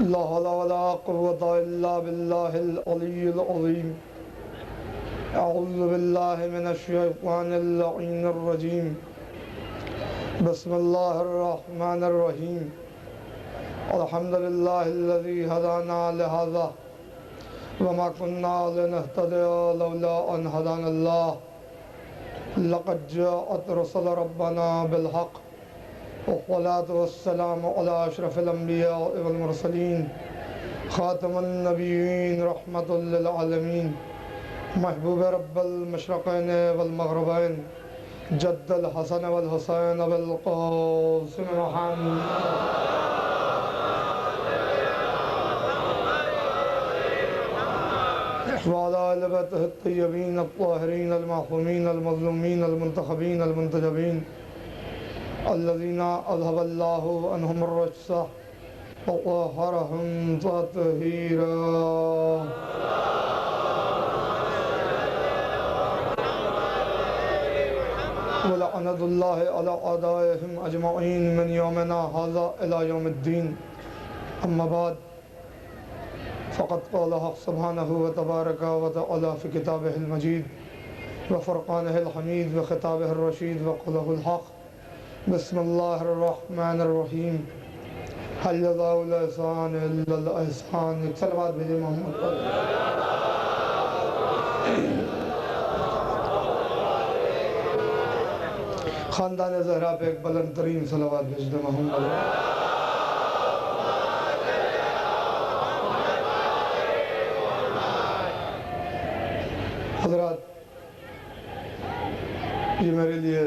لا حول ولا قوة إلا بالله العلي العظيم. أعوذ بالله من الشيطان اللعين الرجيم. بسم الله الرحمن الرحيم. الحمد لله الذي هدانا لهذا وما كنا لنهتدي لولا أن هدانا الله. لقد جاءت رسل ربنا بالحق والصلاة والسلام على أشرف الأنبياء والمرسلين خاتم النبيين رحمة للعالمين محبوب رب المشرقين والمغربين جد الحسن والحسين والقاسم محمد وعلى آل بيته الطيبين الطاهرين المعصومين المظلومين المنتخبين المنتجبين الذين أذهب الله عنهم الرجس وطهرهم تطهيرا. ولعنة الله على أعدائهم أجمعين من يومنا هذا إلى يوم الدين. أما بعد فقد قال حق سبحانه وتبارك وتعالى في كتابه المجيد وفرقانه الحميد وخطابه الرشيد وقوله الحق. بسم الله الرحمن الرحيم. هل جزاء الإحسان إلا الإحسان. صلوات بھیجے محمد پر. خاندان زہرا پہ ایک بلند ترین صلوات بھیج دے محمد. حضرات، یہ میرے لیے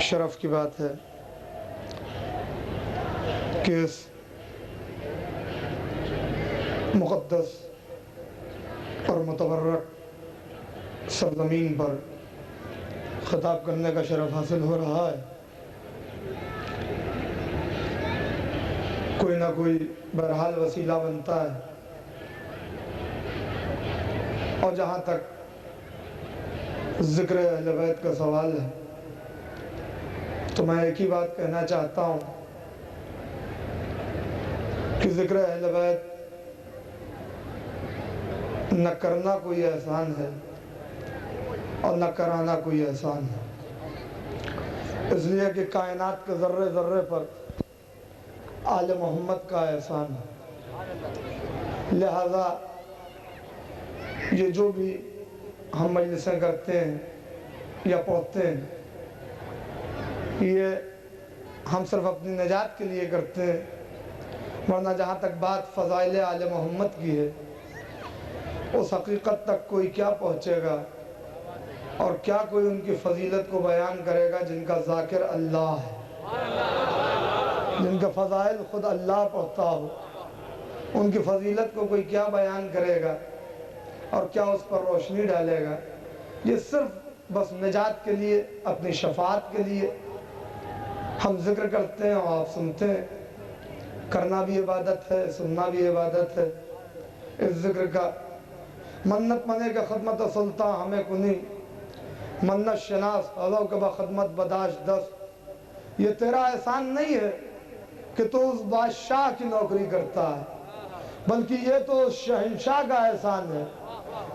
شرف کی بات ہے کہ اس مقدس اور متبرک سرزمین پر خطاب کرنے کا شرف حاصل ہو رہا ہے. کوئی نہ کوئی بہرحال وسیلہ بنتا ہے، اور جہاں تک ذکر اہل بیت کا سوال ہے تو میں ایک ہی بات کہنا چاہتا ہوں کہ ذکر اہل بیت نہ کرنا کوئی احسان ہے اور نہ کرانا کوئی احسان ہے، اس لیے کہ کائنات کے ذرے ذرے پر آل محمد کا احسان ہے. لہذا یہ جو بھی ہم مجلسیں کرتے ہیں یا پڑھتے ہیں، یہ ہم صرف اپنی نجات کے لیے کرتے ہیں، ورنہ جہاں تک بات فضائل آل محمد کی ہے اس حقیقت تک کوئی کیا پہنچے گا اور کیا کوئی ان کی فضیلت کو بیان کرے گا جن کا ذاکر اللہ ہے، جن کا فضائل خود اللہ پڑھتا ہو. ان کی فضیلت کو کوئی کیا بیان کرے گا اور کیا اس پر روشنی ڈالے گا. یہ صرف بس نجات کے لیے، اپنی شفاعت کے لیے ہم ذکر کرتے ہیں اور آپ سنتے ہیں. کرنا بھی عبادت ہے، سننا بھی عبادت ہے. اس ذکر کا منت منے کے خدمت سلطان ہمیں کنی، منت شناس حضو کے بخدمت بداشت دست. یہ تیرا احسان نہیں ہے کہ تو اس بادشاہ کی نوکری کرتا ہے، بلکہ یہ تو شہنشاہ کا احسان ہے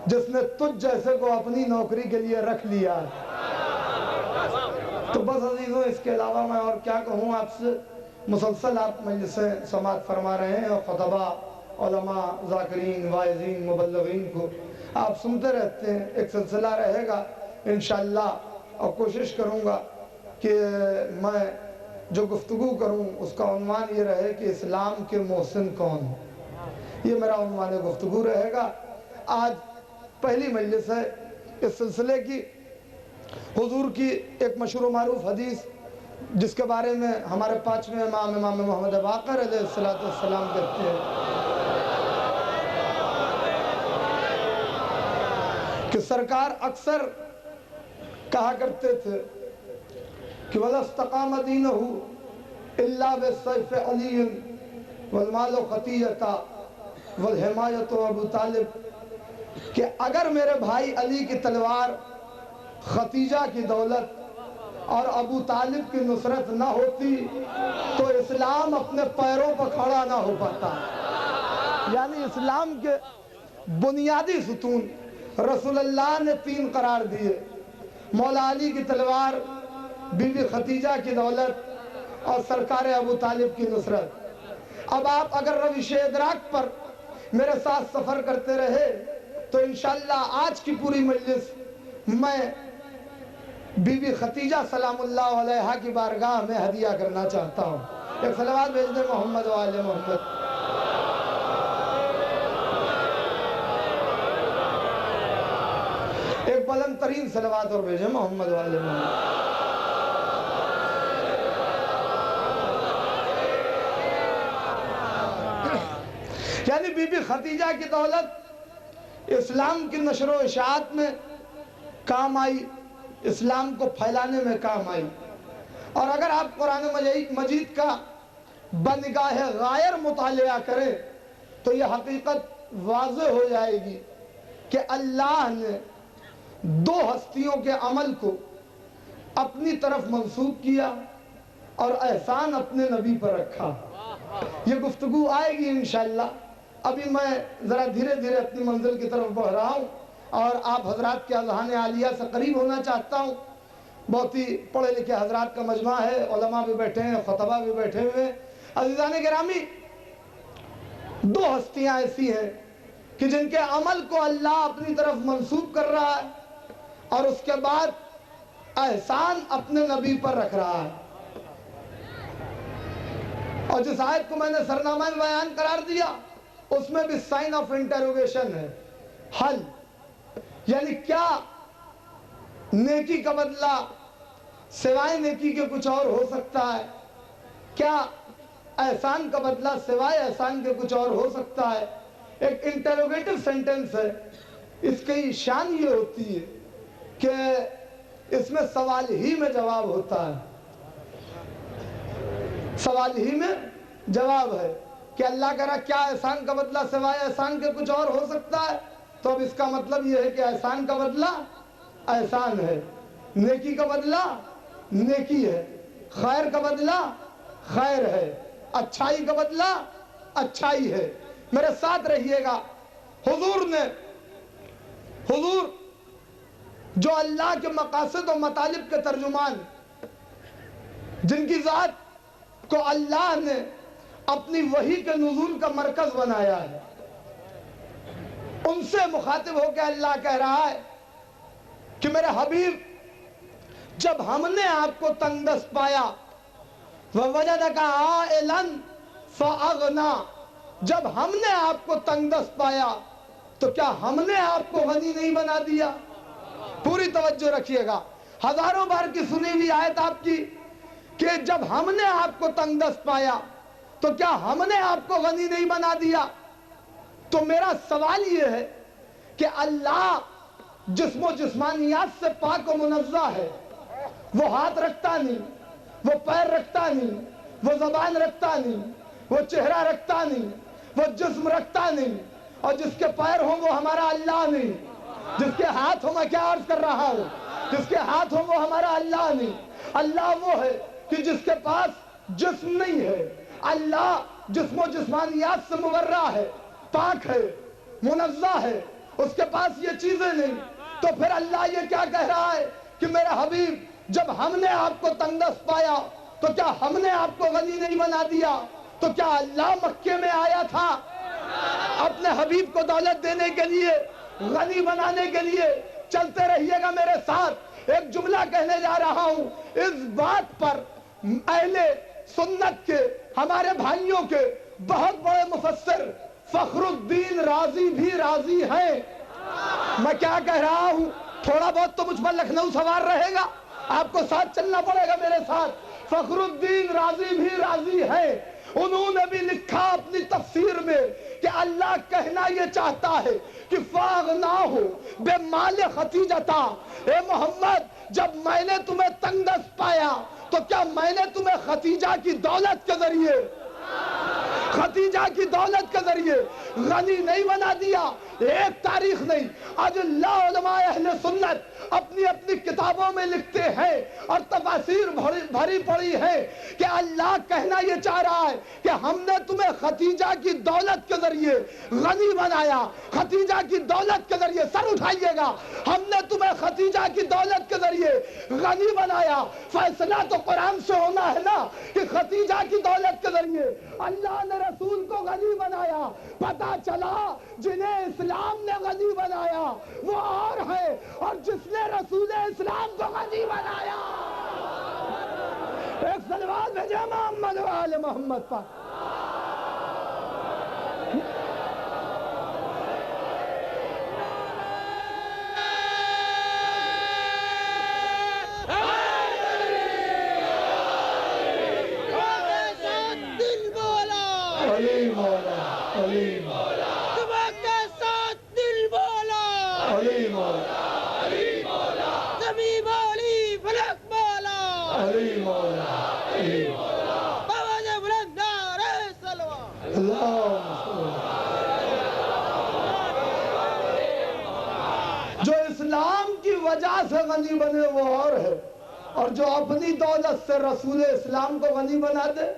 جس نے تجھ جیسے کو اپنی نوکری کے لیے رکھ لیا ہے۔ تو بس عزیزوں، اس کے علاوہ میں اور کیا کہوں آپ سے؟ مسلسل آپ مجلسیں سماعت فرما رہے ہیں اور خطبہ، علماء، ذاکرین، واعظین، مبلغین کو آپ سنتے رہتے ہیں۔ ایک سلسلہ رہے گا انشاءاللہ، اور کوشش کروں گا کہ میں جو گفتگو کروں اس کا عنوان یہ رہے کہ اسلام کے محسن کون ہیں۔ یہ میرا عنوان گفتگو رہے گا۔ آج پہلی مجلس ہے اس سلسلے کی۔ حضور کی ایک مشہور و معروف حدیث جس کے بارے میں ہمارے پانچویں امام محمد باقر علیہ السلام کہتے ہیں کہ سرکار اکثر کہا کرتے تھے کہ وَلَا اسْتَقَامَ دِينُهُ إِلَّا بِالسَّيْفِ عَلِيٍّ وَالْمَالُ خَطِيَّةً وَالْحِمَایَةُ ابو طالب، کہ اگر میرے بھائی علی کی تلوار، ختیجہ کی دولت اور ابو طالب کی نصرت نہ ہوتی تو اسلام اپنے پیروں پر کھڑا نہ ہو پاتا۔ یعنی اسلام کے بنیادی ستون رسول اللہ نے 3 قرار دیے: مولا علی کی تلوار، بی بی ختیجہ کی دولت اور سرکار ابو طالب کی نصرت۔ اب آپ اگر روش ادراک پر میرے ساتھ سفر کرتے رہے تو انشاءاللہ آج کی پوری مجلس میں بی بی ختیجہ سلام اللہ علیہا کی بارگاہ میں ہدیہ کرنا چاہتا ہوں۔ ایک صلوات بھیج دیں محمد و آل محمد۔ ایک بلند ترین صلوات اور بھیجیں محمد و آل محمد۔ یعنی بی بی ختیجہ کی دولت اسلام کی نشر و اشاعت میں کام آئی، اسلام کو پھیلانے میں کام آئی۔ اور اگر آپ قرآن مجید کا بنگاہ غائر مطالعہ کریں تو یہ حقیقت واضح ہو جائے گی کہ اللہ نے 2 ہستیوں کے عمل کو اپنی طرف منسوب کیا اور احسان اپنے نبی پر رکھا۔ یہ گفتگو آئے گی انشاءاللہ۔ ابھی میں ذرا دھیرے دھیرے اپنی منزل کی طرف بڑھ رہا ہوں اور آپ حضرات کے اذہان عالیہ سے قریب ہونا چاہتا ہوں۔ بہت ہی پڑھے لکھے حضرات کا مجمع ہے، علماء بھی بیٹھے ہیں، خطبہ بھی بیٹھے ہوئے ہیں۔ عزیزان گرامی، 2 ہستیاں ایسی ہیں کہ جن کے عمل کو اللہ اپنی طرف منسوب کر رہا ہے اور اس کے بعد احسان اپنے نبی پر رکھ رہا ہے۔ اور جس آیت کو میں نے سرنامہ بیان قرار دیا اس میں بھی سائن آف انٹروگیشن ہے، حل۔ یعنی کیا نیکی کا بدلہ سوائے نیکی کے کچھ اور ہو سکتا ہے؟ کیا احسان کا بدلہ سوائے احسان کے کچھ اور ہو سکتا ہے؟ ایک انٹروگیٹو سینٹنس ہے۔ اس کی شان یہ ہوتی ہے کہ اس میں سوال ہی میں جواب ہوتا ہے، سوال ہی میں جواب ہے کہ اللہ کہہ رہا کیا احسان کا بدلہ سوائے احسان کے کچھ اور ہو سکتا ہے؟ تو اب اس کا مطلب یہ ہے کہ احسان کا بدلہ احسان ہے، نیکی کا بدلہ نیکی ہے، خیر کا بدلہ خیر ہے، اچھائی کا بدلہ اچھائی ہے۔ میرے ساتھ رہیے گا۔ حضور جو اللہ کے مقاصد و مطالب کے ترجمان، جن کی ذات کو اللہ نے اپنی وحی کے نزول کا مرکز بنایا ہے، ان سے مخاطب ہو کے اللہ کہہ رہا ہے کہ میرے حبیب، جب ہم نے آپ کو تنگ دست پایا، وَوَجَدَكَ عَائِلًا فَأَغْنَا، جب ہم نے آپ کو تنگ دست پایا تو کیا ہم نے آپ کو غنی نہیں بنا دیا؟ پوری توجہ رکھیے گا۔ ہزاروں بار کی سنی ہوئی آیت آپ کی کہ جب ہم نے آپ کو تنگ دست پایا تو کیا ہم نے آپ کو غنی نہیں بنا دیا؟ تو میرا سوال یہ ہے کہ اللہ جسم و جسمانیات سے پاک و منزہ ہے، وہ ہاتھ رکھتا نہیں، وہ پیر رکھتا نہیں، وہ زبان رکھتا نہیں، وہ چہرہ رکھتا نہیں، وہ جسم رکھتا نہیں، اور جس کے پیر ہوں وہ ہمارا اللہ نہیں، جس کے ہاتھ ہوں، میں کیا عرض کر رہا ہوں، جس کے ہاتھ ہوں وہ ہمارا اللہ نہیں۔ اللہ وہ ہے کہ جس کے پاس جسم نہیں ہے، اللہ جسم و جسمانیات سے مبرہ ہے، پاک ہے، منزہ ہے، اس کے پاس یہ چیزیں نہیں، تو پھر اللہ یہ کیا کہہ رہا ہے کہ میرے حبیب جب ہم نے آپ کو تنگدست پایا تو کیا ہم نے آپ کو غنی نہیں بنا دیا؟ تو کیا اللہ مکے میں آیا تھا اپنے حبیب کو دولت دینے کے لیے، غنی بنانے کے لیے؟ چلتے رہیے گا میرے ساتھ، ایک جملہ کہنے جا رہا ہوں، اس بات پر اہل سنت کے، ہمارے بھائیوں کے بہت بڑے مفسر فخر الدین رازی بھی راضی ہیں۔ میں کیا کہہ رہا ہوں، تھوڑا بہت تو مجھ پر لکھنؤ سوار رہے گا، آپ کو ساتھ چلنا پڑے گا میرے ساتھ۔ فخر الدین رازی بھی راضی ہیں، انہوں نے بھی لکھا اپنی تفسیر میں کہ اللہ کہنا یہ چاہتا ہے کہ فاغناہ بمال ختیجہ، اے محمد جب میں نے تمہیں تنگدست پایا تو کیا میں نے تمہیں ختیجہ کی دولت کے ذریعے، ختیجہ کی دولت کے ذریعے غنی نہیں بنا دیا؟ ایک تاریخ نہیں، آج اللہ علماء اہل سنت اپنی اپنی کتابوں میں لکھتے ہیں اور تفاسیر بھری پڑی ہے کہ اللہ کہنا یہ چاہ رہا ہے کہ ہم نے تمہیں ختیجہ کی دولت کے ذریعے غنی بنایا، ختیجہ کی دولت کے ذریعے، سر اٹھائیے گا، ہم نے تمہیں ختیجہ کی دولت کے ذریعے غنی بنایا۔ فیصلہ تو قرآن سے ہونا ہے نا کہ ختیجہ کی دولت کے ذریعے اللہ نے رسول کو غنی بنایا۔ پتا چلا جنہیں اسلام نے غنی بنایا وہ اور ہے، اور جس نے رسول اسلام کو غنی بنایا، ایک صلوات بھیجے محمد و آل محمد پر۔ علی مولا، علی مولا، تمہارے ساتھ دل مولا، علی مولا، علی مولا، زمین مولی فلک مولا، علی مولا، علی مولا، آواز بلند نعرہ صلوات۔ جو اسلام کی وجہ سے غنی بنے وہ اور ہے، اور جو اپنی دولت سے رسول اسلام کو غنی بنا دے۔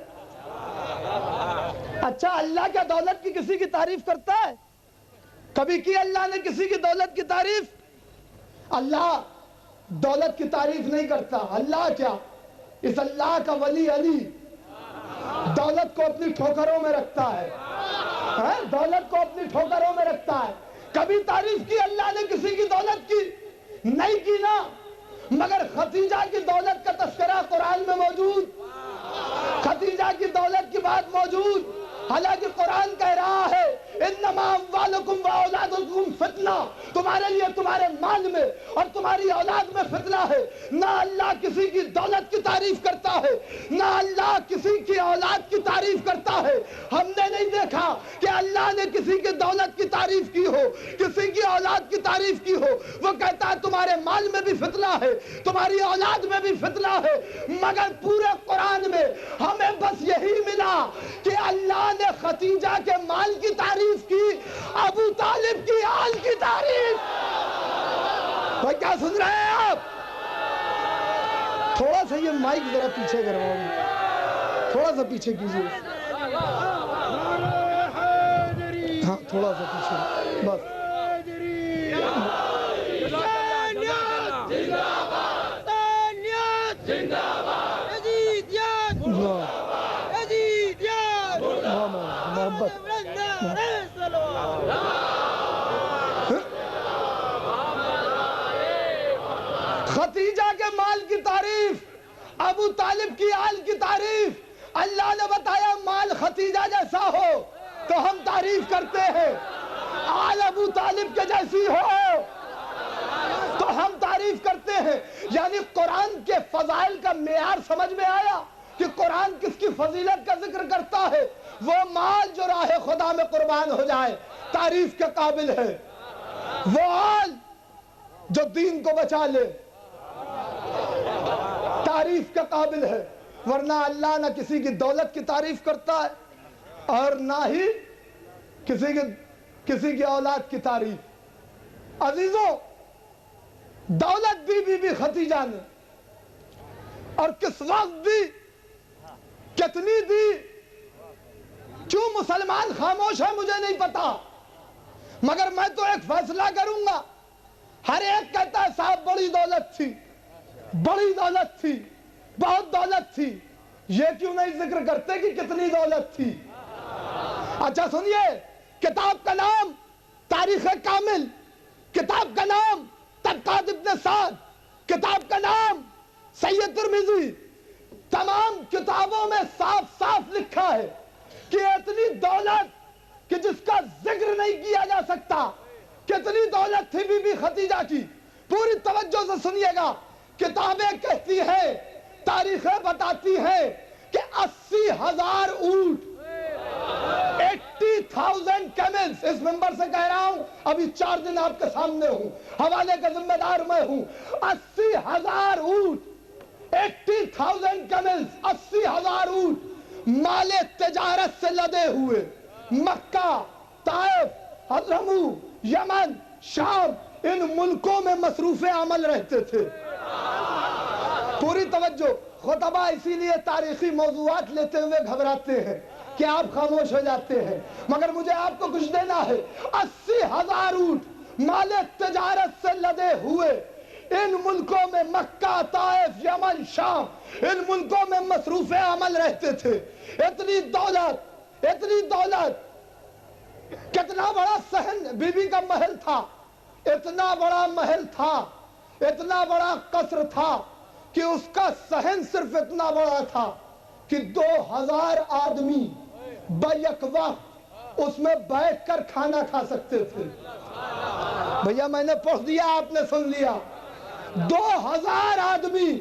اچھا اللہ کیا دولت کی کسی کی تعریف کرتا ہے؟ کبھی کی اللہ نے کسی کی دولت کی تعریف؟ اللہ دولت کی تعریف نہیں کرتا۔ اللہ کیا، اس اللہ کا ولی علی دولت کو اپنی ٹھوکروں میں رکھتا ہے، دولت کو اپنی ٹھوکروں میں رکھتا ہے۔ کبھی تعریف کی اللہ نے کسی کی دولت کی؟ نہیں کی نا، مگر ختیجہ کی دولت کا تذکرہ قرآن میں موجود، ختیجہ کی دولت کی بات موجود۔ حالانکہ قرآن کہہ رہا ہے انما اموالکم و اولادکم فتنہ، تمہارے لیے تمہارے مال میں اور تمہاری اولاد میں فتنہ ہے۔ نہ اللہ کسی کی دولت کی تعریف کرتا ہے، نہ اللہ کسی کی اولاد کی تعریف کرتا ہے۔ ہم نے نہیں دیکھا کہ اللہ نے کسی کی دولت کی تعریف کی ہو، کسی کی اولاد کی تعریف کی ہو۔ وہ کہتا ہے تمہارے مال میں بھی فتنہ ہے، تمہاری اولاد میں بھی فتنہ ہے، مگر پورے قرآن میں ہمیں بس یہی ملا کہ اللہ نے ختیجہ کے مال کی تعریف کی، ابو طالب کی آل کی تعریف۔ بھائی کیا سن رہے ہیں آپ؟ تھوڑا سا یہ مائک ذرا پیچھے کرواؤ، تھوڑا سا پیچھے کیجیے، ہاں تھوڑا سا پیچھے بس۔ ختیجہ کے مال کی تعریف، ابو طالب کی آل کی تعریف۔ اللہ نے بتایا مال ختیجہ جیسا ہو تو ہم تعریف کرتے ہیں، آل ابو طالب کے جیسی ہو تو ہم تعریف کرتے ہیں۔ یعنی قرآن کے فضائل کا معیار سمجھ میں آیا کہ قرآن کس کی فضیلت کا ذکر کرتا ہے؟ وہ مال جو راہ خدا میں قربان ہو جائے تعریف کے قابل ہے، وہ آل جو دین کو بچا لے تعریف کے قابل ہے۔ ورنہ اللہ نہ کسی کی دولت کی تعریف کرتا ہے اور نہ ہی کسی کی اولاد کی تعریف۔ عزیزوں، دولت دی بی بی ختیجہ نے، اور کس وقت دی، کتنی دی، کیوں مسلمان خاموش ہے مجھے نہیں پتا، مگر میں تو ایک فیصلہ کروں گا۔ ہر ایک کہتا ہے صاحب بڑی دولت تھی، بڑی دولت تھی، بہت دولت تھی، یہ کیوں نہیں ذکر کرتے کہ کتنی دولت تھی؟ اچھا سنیے، کتاب کا نام تاریخ کامل، کتاب کا نام طبقات ابن سعد، کتاب کا نام سید ترمذی، تمام کتابوں میں صاف صاف لکھا ہے کہ اتنی دولت کہ جس کا ذکر نہیں کیا جا سکتا، کتنی دولت تھی بی بی خدیجہ کی۔ پوری توجہ سے سنیے گا، کتابیں کہتی ہیں، تاریخیں بتاتی ہیں کہ 80,000 اونٹ، 80,000 کیملز، اس ممبر سے کہہ رہا ہوں، ابھی 4 دن آپ کے سامنے ہوں، حوالے کا ذمہ دار میں ہوں، 80,000 اونٹ، 80,000 کیملز، 80,000 اونٹ مال تجارت سے لدے ہوئے مکہ، طائف، حضرمو، یمن، شام، ان ملکوں میں مصروف عمل رہتے تھے۔ پوری توجہ، خطبہ اسی لیے تاریخی موضوعات لیتے ہوئے گھبراتے ہیں کہ آپ خاموش ہو جاتے ہیں، مگر مجھے آپ کو کچھ دینا ہے۔ 80,000 اونٹ مال تجارت سے لدے ہوئے ان ملکوں میں مکہ، طائف، یمن، شام، ان ملکوں میں مصروف عمل رہتے تھے۔ اتنی دولت، اتنی دولت، کتنا بڑا صحن بی بی کا محل تھا، اتنا بڑا محل تھا، اتنا بڑا قصر تھا کہ اس کا صحن صرف اتنا بڑا تھا کہ 2,000 آدمی بیک وقت اس میں بیٹھ کر کھانا کھا سکتے تھے۔ بھیا میں نے پڑھ دیا، آپ نے سن لیا، 2,000 آدمی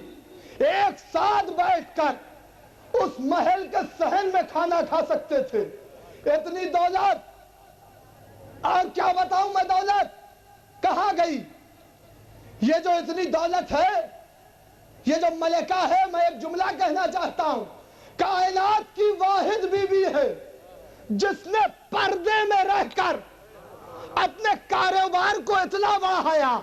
ایک ساتھ بیٹھ کر اس محل کے صحن میں کھانا کھا سکتے تھے۔ اتنی دولت، اور کیا بتاؤں میں دولت کہاں گئی؟ یہ جو اتنی دولت ہے، یہ جو ملکہ ہے، میں ایک جملہ کہنا چاہتا ہوں، کائنات کی واحد بی بی ہے جس نے پردے میں رہ کر اپنے کاروبار کو اتنا بڑھایا۔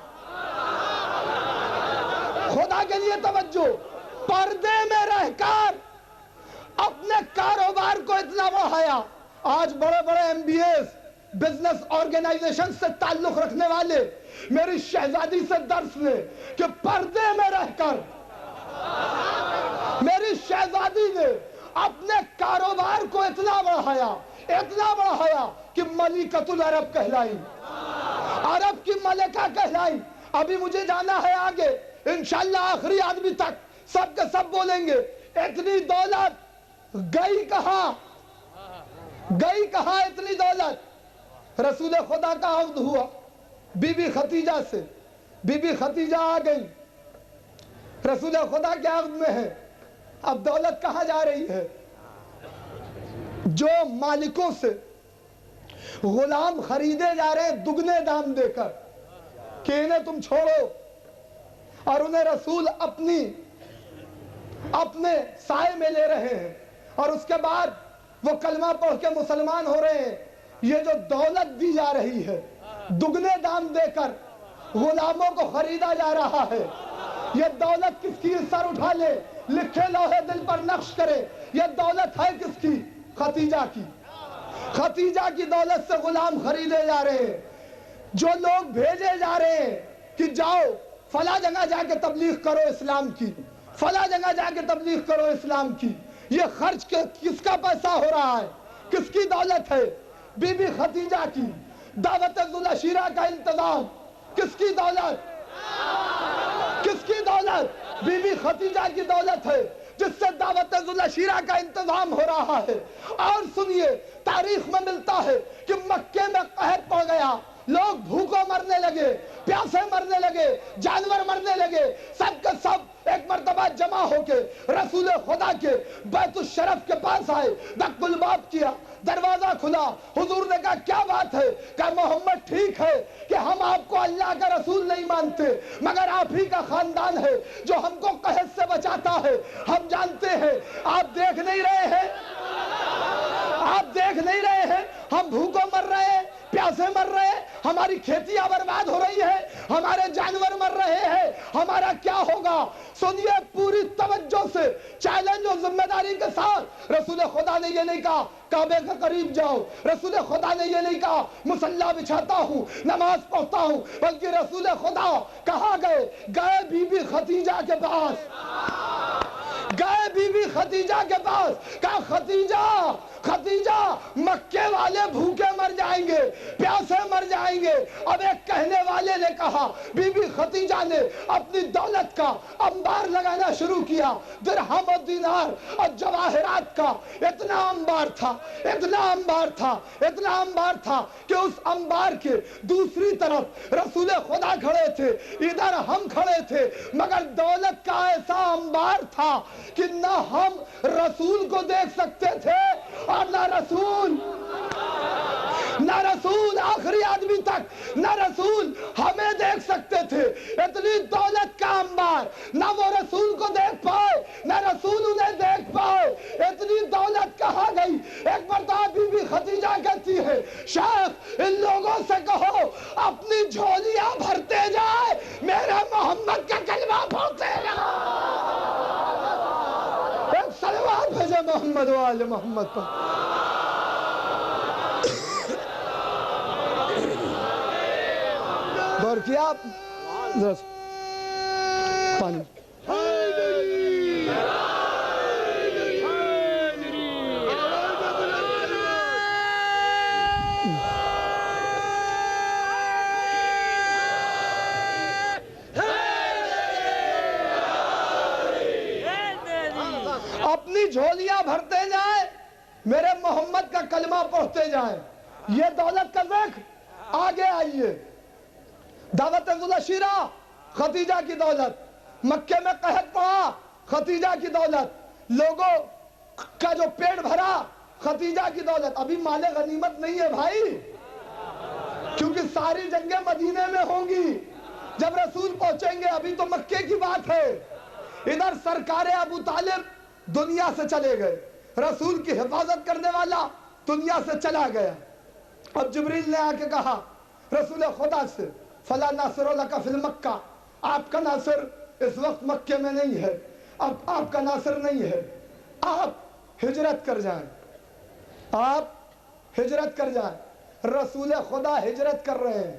خدا کے لیے توجہ، پردے میں رہ کر اپنے کاروبار کو اتنا بڑھایا۔ آج بڑے بڑے MBAs، بزنس آرگنائزیشن سے تعلق رکھنے والے میری شہزادی سے درس لے کہ پردے میں رہ کر میری شہزادی نے اپنے کاروبار کو اتنا بڑھایا کہ ملکۃ العرب کہلائی، عرب کی ملکہ کہلائی۔ ابھی مجھے جانا ہے آگے، انشاءاللہ آخری آدمی تک سب کے سب بولیں گے۔ اتنی دولت گئی کہاں؟ گئی کہاں اتنی دولت؟ رسول خدا کا عہد ہوا بی بی خدیجہ سے، بی بی خدیجہ آ گئی، رسول خدا کے عہد میں ہے۔ اب دولت کہاں جا رہی ہے؟ جو مالکوں سے غلام خریدے جا رہے ہیں دگنے دام دے کر کہ انہیں تم چھوڑو، اور انہیں رسول اپنے سائے میں لے رہے ہیں، اور اس کے بعد وہ کلمہ پڑھ کے مسلمان ہو رہے ہیں۔ یہ جو دولت دی جا رہی ہے، دگنے دام دے کر غلاموں کو خریدا جا رہا ہے، یہ دولت کس کی؟ سر اٹھا لے، لکھے لوہے دل پر نقش کرے، یہ دولت ہے کس کی؟ خدیجہ کی۔ خدیجہ کی دولت سے غلام خریدے جا رہے ہیں، جو لوگ بھیجے جا رہے ہیں کہ جاؤ فلاں جگہ جا کے تبلیغ کرو اسلام کی، فلاں جگہ جا کے تبلیغ کرو اسلام کی، یہ خرچ کس کا پیسہ ہو رہا ہے؟ کس کی دولت ہے؟ بی بی خدیجہ کی۔ دعوت ذوالعشیرہ کا انتظام کس کی دولت؟ کس کی دولت؟ بی بی خدیجہ کی دولت ہے جس سے دعوت ذوالعشیرہ کا انتظام ہو رہا ہے۔ اور سنیے، تاریخ میں ملتا ہے کہ مکے میں قحط پڑ گیا، لوگ بھوکوں مرنے لگے، پیاسے مرنے لگے، جانور مرنے لگے، سب کے سب ایک مرتبہ جمع ہو کے رسول خدا کے بیت الشرف کے پاس آئے، دق الباب کیا، دروازہ کھلا، حضور نے کہا کیا بات ہے؟ کہا محمد ٹھیک ہے کہ ہم آپ کو اللہ کا رسول نہیں مانتے، مگر آپ ہی کا خاندان ہے جو ہم کو قحط سے بچاتا ہے، ہم جانتے ہیں، آپ دیکھ نہیں رہے ہیں، آپ دیکھ نہیں رہے ہیں، ہم بھوکوں مر رہے ہیں، پیاسے مر رہے ہیں، ہماری کھیتیاں برباد ہو رہی ہے، ہمارے جانور مر رہے ہیں، ہمارا کیا ہوگا؟ سنیے پوری توجہ سے، چیلنج اور ذمہ داری کے ساتھ، رسول خدا نے یہ نہیں کہا کعبے کے قریب جاؤ. رسول خدا نے یہ نہیں کہا مصلی بچھاتا ہوں نماز پڑھتا ہوں، بلکہ رسول خدا کہاں گئے؟ گئے بی بی خدیجہ کے پاس. گئے بی بی خدیجہ کے پاس، کہا خدیجہ مکے والے بھوکے مر جائیں گے، پیاسے مر جائیں گے. اب ایک کہنے والے نے کہا، بی بی خدیجہ نے اپنی دولت کا انبار لگانا شروع کیا، درہم و دینار اور جواہرات کا اتنا انبار تھا کہ اس انبار کے دوسری طرف رسول خدا کھڑے تھے، ادھر ہم کھڑے تھے، مگر دولت کا ایسا انبار تھا کہ نہ ہم رسول کو دیکھ سکتے تھے اور نہ رسول آخری آدمی تک، نہ رسول ہمیں دیکھ سکتے تھے. اتنی دولت کا انبار، نہ وہ رسول کو دیکھ پائے نہ رسول انہیں دیکھ پائے. اتنی دولت کہاں گئی؟ ایک مرتبہ بی بی خدیجہ کہتی ہے، شیخ ان لوگوں سے کہو اپنی جھولیاں بھرتے جائے، میرے محمد کا کلمہ پڑھتے جائے. ایک صلوات بھیجے محمد و آل محمد پر. غور کیا آپ؟ پانی اپنی جھولیاں بھرتے جائیں، میرے محمد کا کلمہ پڑھتے جائیں. یہ دولت کا ذکر. آگے آئیے، دعوت ذوالعشیرہ خدیجہ کی دولت، مکے میں قحط پڑا خدیجہ کی دولت، لوگوں کا جو پیٹ بھرا خدیجہ کی دولت. ابھی مال غنیمت نہیں ہے بھائی، کیونکہ ساری جنگیں مدینے میں ہوں گی جب رسول پہنچیں گے. ابھی تو مکے کی بات ہے. ادھر سرکار ابو طالب دنیا سے چلے گئے، رسول کی حفاظت کرنے والا دنیا سے چلا گیا. اب جبریل نے آ کے کہا رسول خدا سے، فلا ناصر لک فی مکہ، آپ کا ناصر اس وقت مکے میں نہیں ہے، اب آپ کا ناصر نہیں ہے، آپ ہجرت کر جائیں، آپ ہجرت کر جائیں. رسول خدا ہجرت کر رہے ہیں،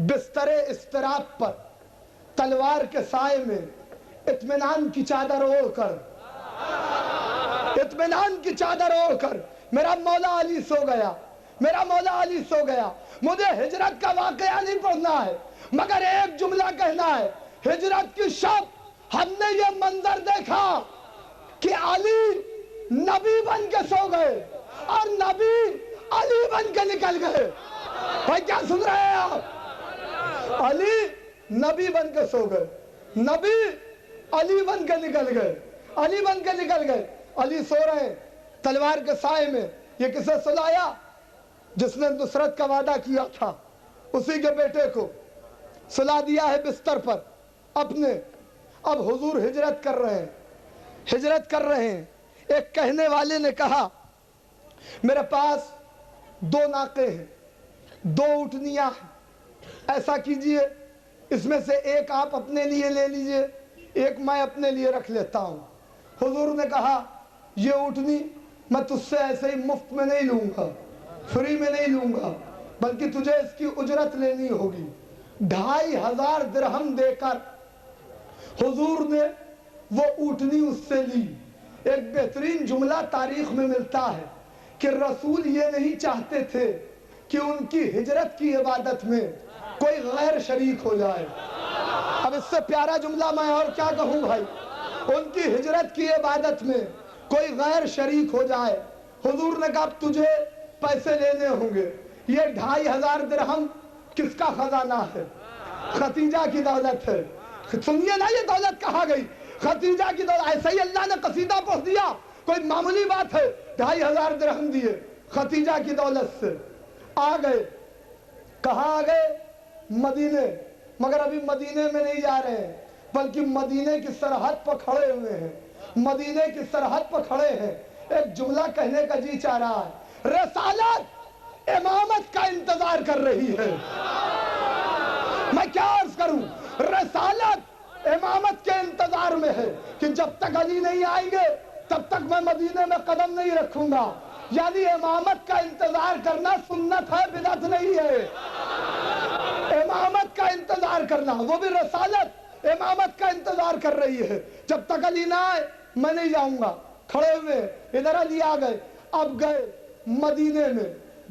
بستر اضطراب پر، تلوار کے سائے میں، اطمینان کی چادر اوڑھ کر، اطمینان کی چادر اوڑھ کر. میرا مولا علی سو گیا، میرا مولا علی سو گیا. مجھے ہجرت کا واقعہ نہیں پڑھنا ہے، مگر ایک جملہ کہنا ہے. ہجرت کی شب ہم نے یہ منظر دیکھا کہ علی نبی بن کے سو گئے اور نبی علی بن کے نکل گئے. بھائی کیا سن رہے ہیں آپ؟ علی نبی بن کے سو گئے، نبی علی بن کے نکل گئے، علی بن کے نکل گئے. علی سو رہے ہیں تلوار کے سائے میں. یہ کسے سلایا؟ جس نے نصرت کا وعدہ کیا تھا، اسی کے بیٹے کو سلا دیا ہے بستر پر اپنے. اب حضور ہجرت کر رہے ہیں، ہجرت کر رہے ہیں. ایک کہنے والے نے کہا میرے پاس 2 ناقے ہیں، 2 اونٹنیاں ہیں، ایسا کیجئے اس میں سے ایک آپ اپنے لیے لے لیجئے، ایک میں اپنے لیے رکھ لیتا ہوں. حضور نے کہا یہ اونٹنی میں تجھ سے ایسے ہی مفت میں نہیں لوں گا، فری میں نہیں لوں گا، بلکہ تجھے اس کی اجرت لینی ہوگی. 2500 درہم دے کر حضور نے وہ اونٹنی اس سے لی. ایک بہترین جملہ تاریخ میں ملتا ہے کہ رسول یہ نہیں چاہتے تھے کہ ان کی ہجرت کی عبادت میں کوئی غیر شریک ہو جائے. اب اس سے پیارا جملہ میں اور کیا کہوں بھائی؟ ان کی ہجرت کی عبادت میں کوئی غیر شریک ہو جائے. حضور نے کہا تجھے پیسے لینے ہوں گے. یہ 2500 درہم کس کا خزانہ ہے؟ خدیجہ کی دولت ہے. سنیے نا یہ دولت کہاں گئی؟ خدیجہ کی دولت. ایسے ہی اللہ نے قصیدہ پڑھ دیا، کوئی معمولی بات ہے. 2500 درہم دیے خدیجہ کی دولت سے. آ گئے، کہاں آ گئے؟ مدینے. مگر ابھی مدینے میں نہیں جا رہے ہیں، بلکہ مدینے کی سرحد پر کھڑے ہوئے ہیں. مدینے کی سرحد پر کھڑے ہیں. ایک جملہ کہنے کا جی چاہ رہا ہے، رسالت امامت کا انتظار کر رہی ہے. میں کیا عرض کروں؟ رسالت امامت کے انتظار میں ہے کہ جب تک علی نہیں آئیں گے تب تک میں مدینے میں قدم نہیں رکھوں گا. یعنی امامت کا انتظار کرنا سنت ہے، بدعت نہیں ہے۔ امامت کا انتظار کرنا، وہ بھی رسالت امامت کا انتظار کر رہی ہے، جب تک علی نہ آئے میں نہیں جاؤں گا۔ کھڑے ہوئے ادھر علی آ گئے، اب گئے مدینے میں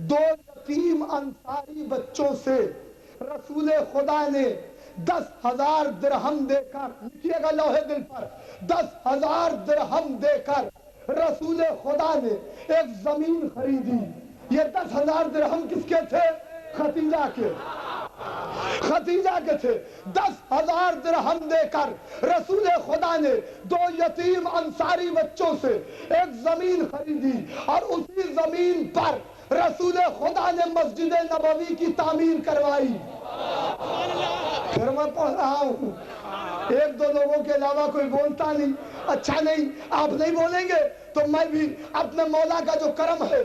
2 یتیم انصاری بچوں سے رسول خدا نے 10,000 درہم دے کر، لکھیے گا لوہے دل پر، 10,000 درہم دے کر رسول خدا نے ایک زمین خریدی۔ یہ 10,000 درہم کس کے تھے؟ ختیجہ کے، ختیجہ کے تھے۔ 10,000 درہم دے کر رسول خدا نے 2 یتیم انصاری بچوں سے ایک زمین خریدی، اور اسی زمین پر رسول خدا نے مسجد نبوی کی تعمیر کروائی۔ پھر میں پڑھ رہا ہوں، 1-2 لوگوں کے علاوہ کوئی بولتا نہیں۔ اچھا نہیں، آپ نہیں بولیں گے تو میں بھی اپنے مولا کا جو کرم ہے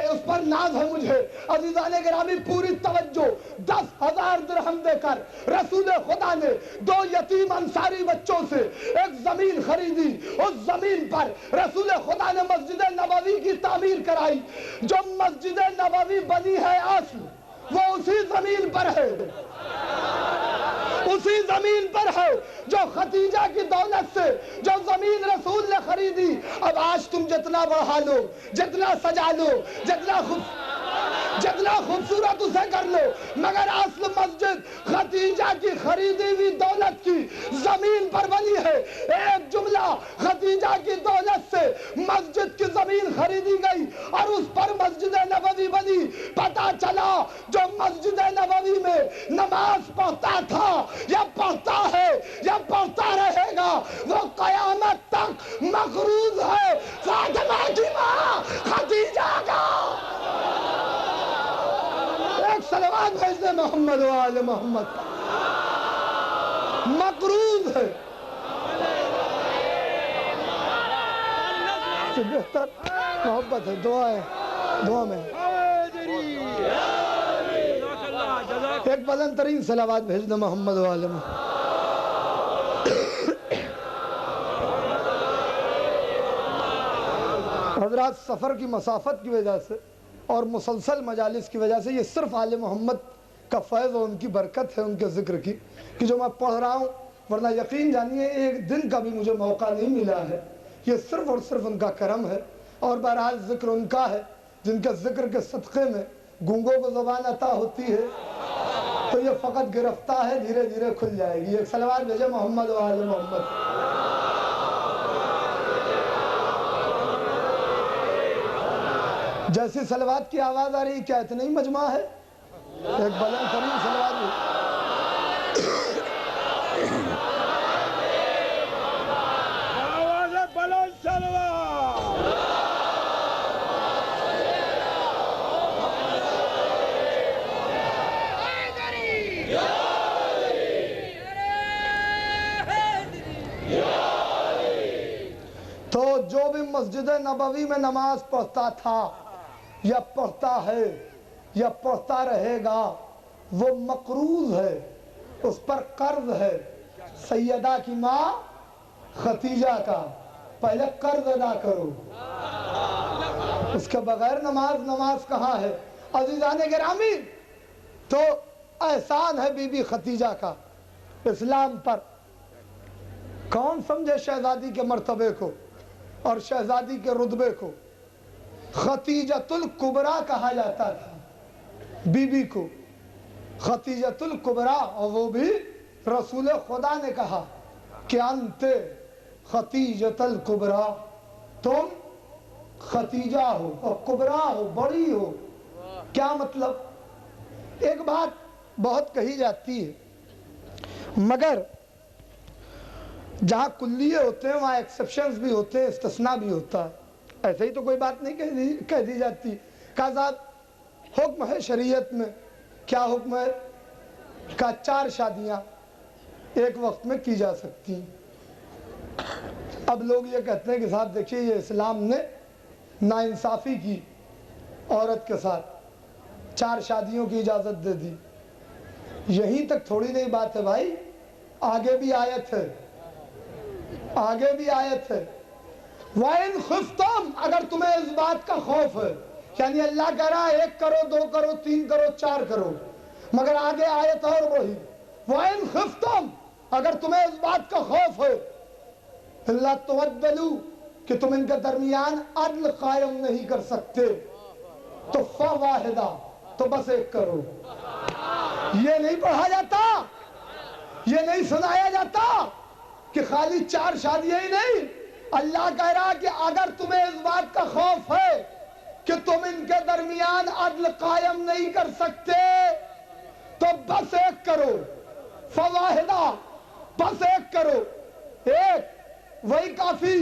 اس پر ناز ہے مجھے۔ عزیزان گرامی پوری توجہ، 10,000 درہم دے کر رسول خدا نے 2 یتیم انصاری بچوں سے ایک زمین خریدی، اس زمین پر رسول خدا نے مسجد نبوی کی تعمیر کرائی۔ جو مسجد نبوی بنی ہے اصل وہ اسی زمین پر ہے، اسی زمین پر ہے جو ختیجہ کی دولت سے جو زمین رسول نے خریدی۔ اب آج تم جتنا بڑھا لو، جتنا سجا لو، جتنا خوبصورت اسے کر لو، مگر اصل مسجد ختیجہ کی خریدی ہوئی دولت کی زمین پر بنی ہے۔ ایک جملہ، ختیجہ کی دولت سے مسجد کی زمین خریدی گئی اور اس پر مسجد نبوی بنی۔ پتہ چلا جو مسجد نبوی میں نماز پڑھتا تھا یا پڑھتا ہے یا پڑھتا رہے گا، وہ قیامت تک مقروض ہے فاطمہ کی ماں ختیجہ کا۔ ایک صلوات بھیج دے محمد و آل محمد، مقروض ہے۔ بہتر محبت ہے، دعا میں ایک بلند ترین صلوات بھیج دے محمد و آل محمد۔ حضرات سفر کی مسافت کی وجہ سے اور مسلسل مجالس کی وجہ سے یہ صرف آل محمد کا فیض اور ان کی برکت ہے، ان کے ذکر کی، کہ جو میں پڑھ رہا ہوں، ورنہ یقین جانیے ایک دن کا بھی مجھے موقع نہیں ملا ہے۔ یہ صرف اور صرف ان کا کرم ہے، اور بہرحال ذکر ان کا ہے جن کے ذکر کے صدقے میں گونگوں کو زبان عطا ہوتی ہے، تو یہ فقط گرفتہ ہے، دھیرے دھیرے کھل جائے گی۔ ایک صلوات بھیجے محمد و آل محمد۔ جیسی صلوات کی آواز آ رہی، کیا اتنا ہی مجمع ہے؟ ایک بلند ترین صلوات بھی۔ آواز بلند صلوات۔ تو جو بھی مسجد نبوی میں نماز پڑھتا تھا یا پڑھتا ہے یا پڑھتا رہے گا، وہ مقروض ہے، اس پر قرض ہے سیدہ کی ماں ختیجہ کا۔ پہلے قرض ادا کرو، اس کے بغیر نماز کہاں ہے؟ عزیزان گرامی، تو احسان ہے بی بی ختیجہ کا اسلام پر۔ کون سمجھے شہزادی کے مرتبے کو اور شہزادی کے رتبے کو؟ ختیجۃ الکبریٰ کہا جاتا تھا بی بی کو، ختیجۃ الکبریٰ، اور وہ بھی رسول خدا نے کہا کہ انت ختیجۃ الکبریٰ، تم ختیجہ ہو اور کبریٰ ہو، بڑی ہو۔ کیا مطلب؟ ایک بات بہت کہی جاتی ہے، مگر جہاں کلیے ہوتے ہیں وہاں ایکسپشنز بھی ہوتے ہیں، استثناء بھی ہوتا ہے۔ ایسے ہی تو کوئی بات نہیں کہہ دی جاتی۔ کہا صاحب حکم ہے شریعت میں، کیا حکم ہے؟ کہا 4 شادیاں ایک وقت میں کی جا سکتی ہیں۔ اب لوگ یہ کہتے ہیں کہ صاحب دیکھیے یہ اسلام نے ناانصافی کی، عورت کے ساتھ 4 شادیوں کی اجازت دے دی۔ یہیں تک تھوڑی نہیں بات ہے بھائی، آگے بھی آیت ہے، آگے بھی آیت ہے۔ وَإِنْ خِفْتُمْ، اگر تمہیں اس بات کا خوف ہے، یعنی اللہ کہہ رہا ہے 1 کرو 2 کرو 3 کرو 4 کرو، مگر آگے آیت اور وہی وَإِنْ خِفْتُمْ، اگر تمہیں اس بات کا خوف ہے اللہ تودلو کہ تم ان کے درمیان عدل قائم نہیں کر سکتے، تو فواحدہ، تو بس 1 کرو۔ یہ نہیں پڑھا جاتا، یہ نہیں سنایا جاتا کہ خالی 4 شادیاں ہی نہیں، اللہ کہہ رہا کہ اگر تمہیں اس بات کا خوف ہے کہ تم ان کے درمیان عدل قائم نہیں کر سکتے تو بس 1 کرو، فواحدہ، بس 1 کرو، 1 وہی کافی۔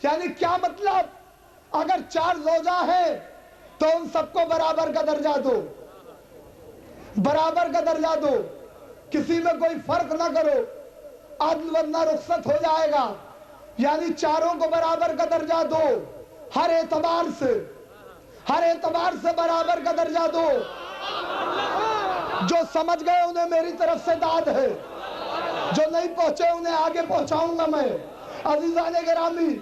یعنی کیا مطلب؟ اگر 4 زوجہ ہیں تو ان سب کو برابر کا درجہ دو، برابر کا درجہ دو، کسی میں کوئی فرق نہ کرو، عدل ورنہ رخصت ہو جائے گا۔ یعنی 4 کو برابر کا درجہ دو، ہر اعتبار سے، ہر اعتبار سے برابر کا درجہ دو۔ جو سمجھ گئے انہیں میری طرف سے داد ہے، جو نہیں پہنچے انہیں آگے پہنچاؤں گا میں۔ عزیزان گرامی،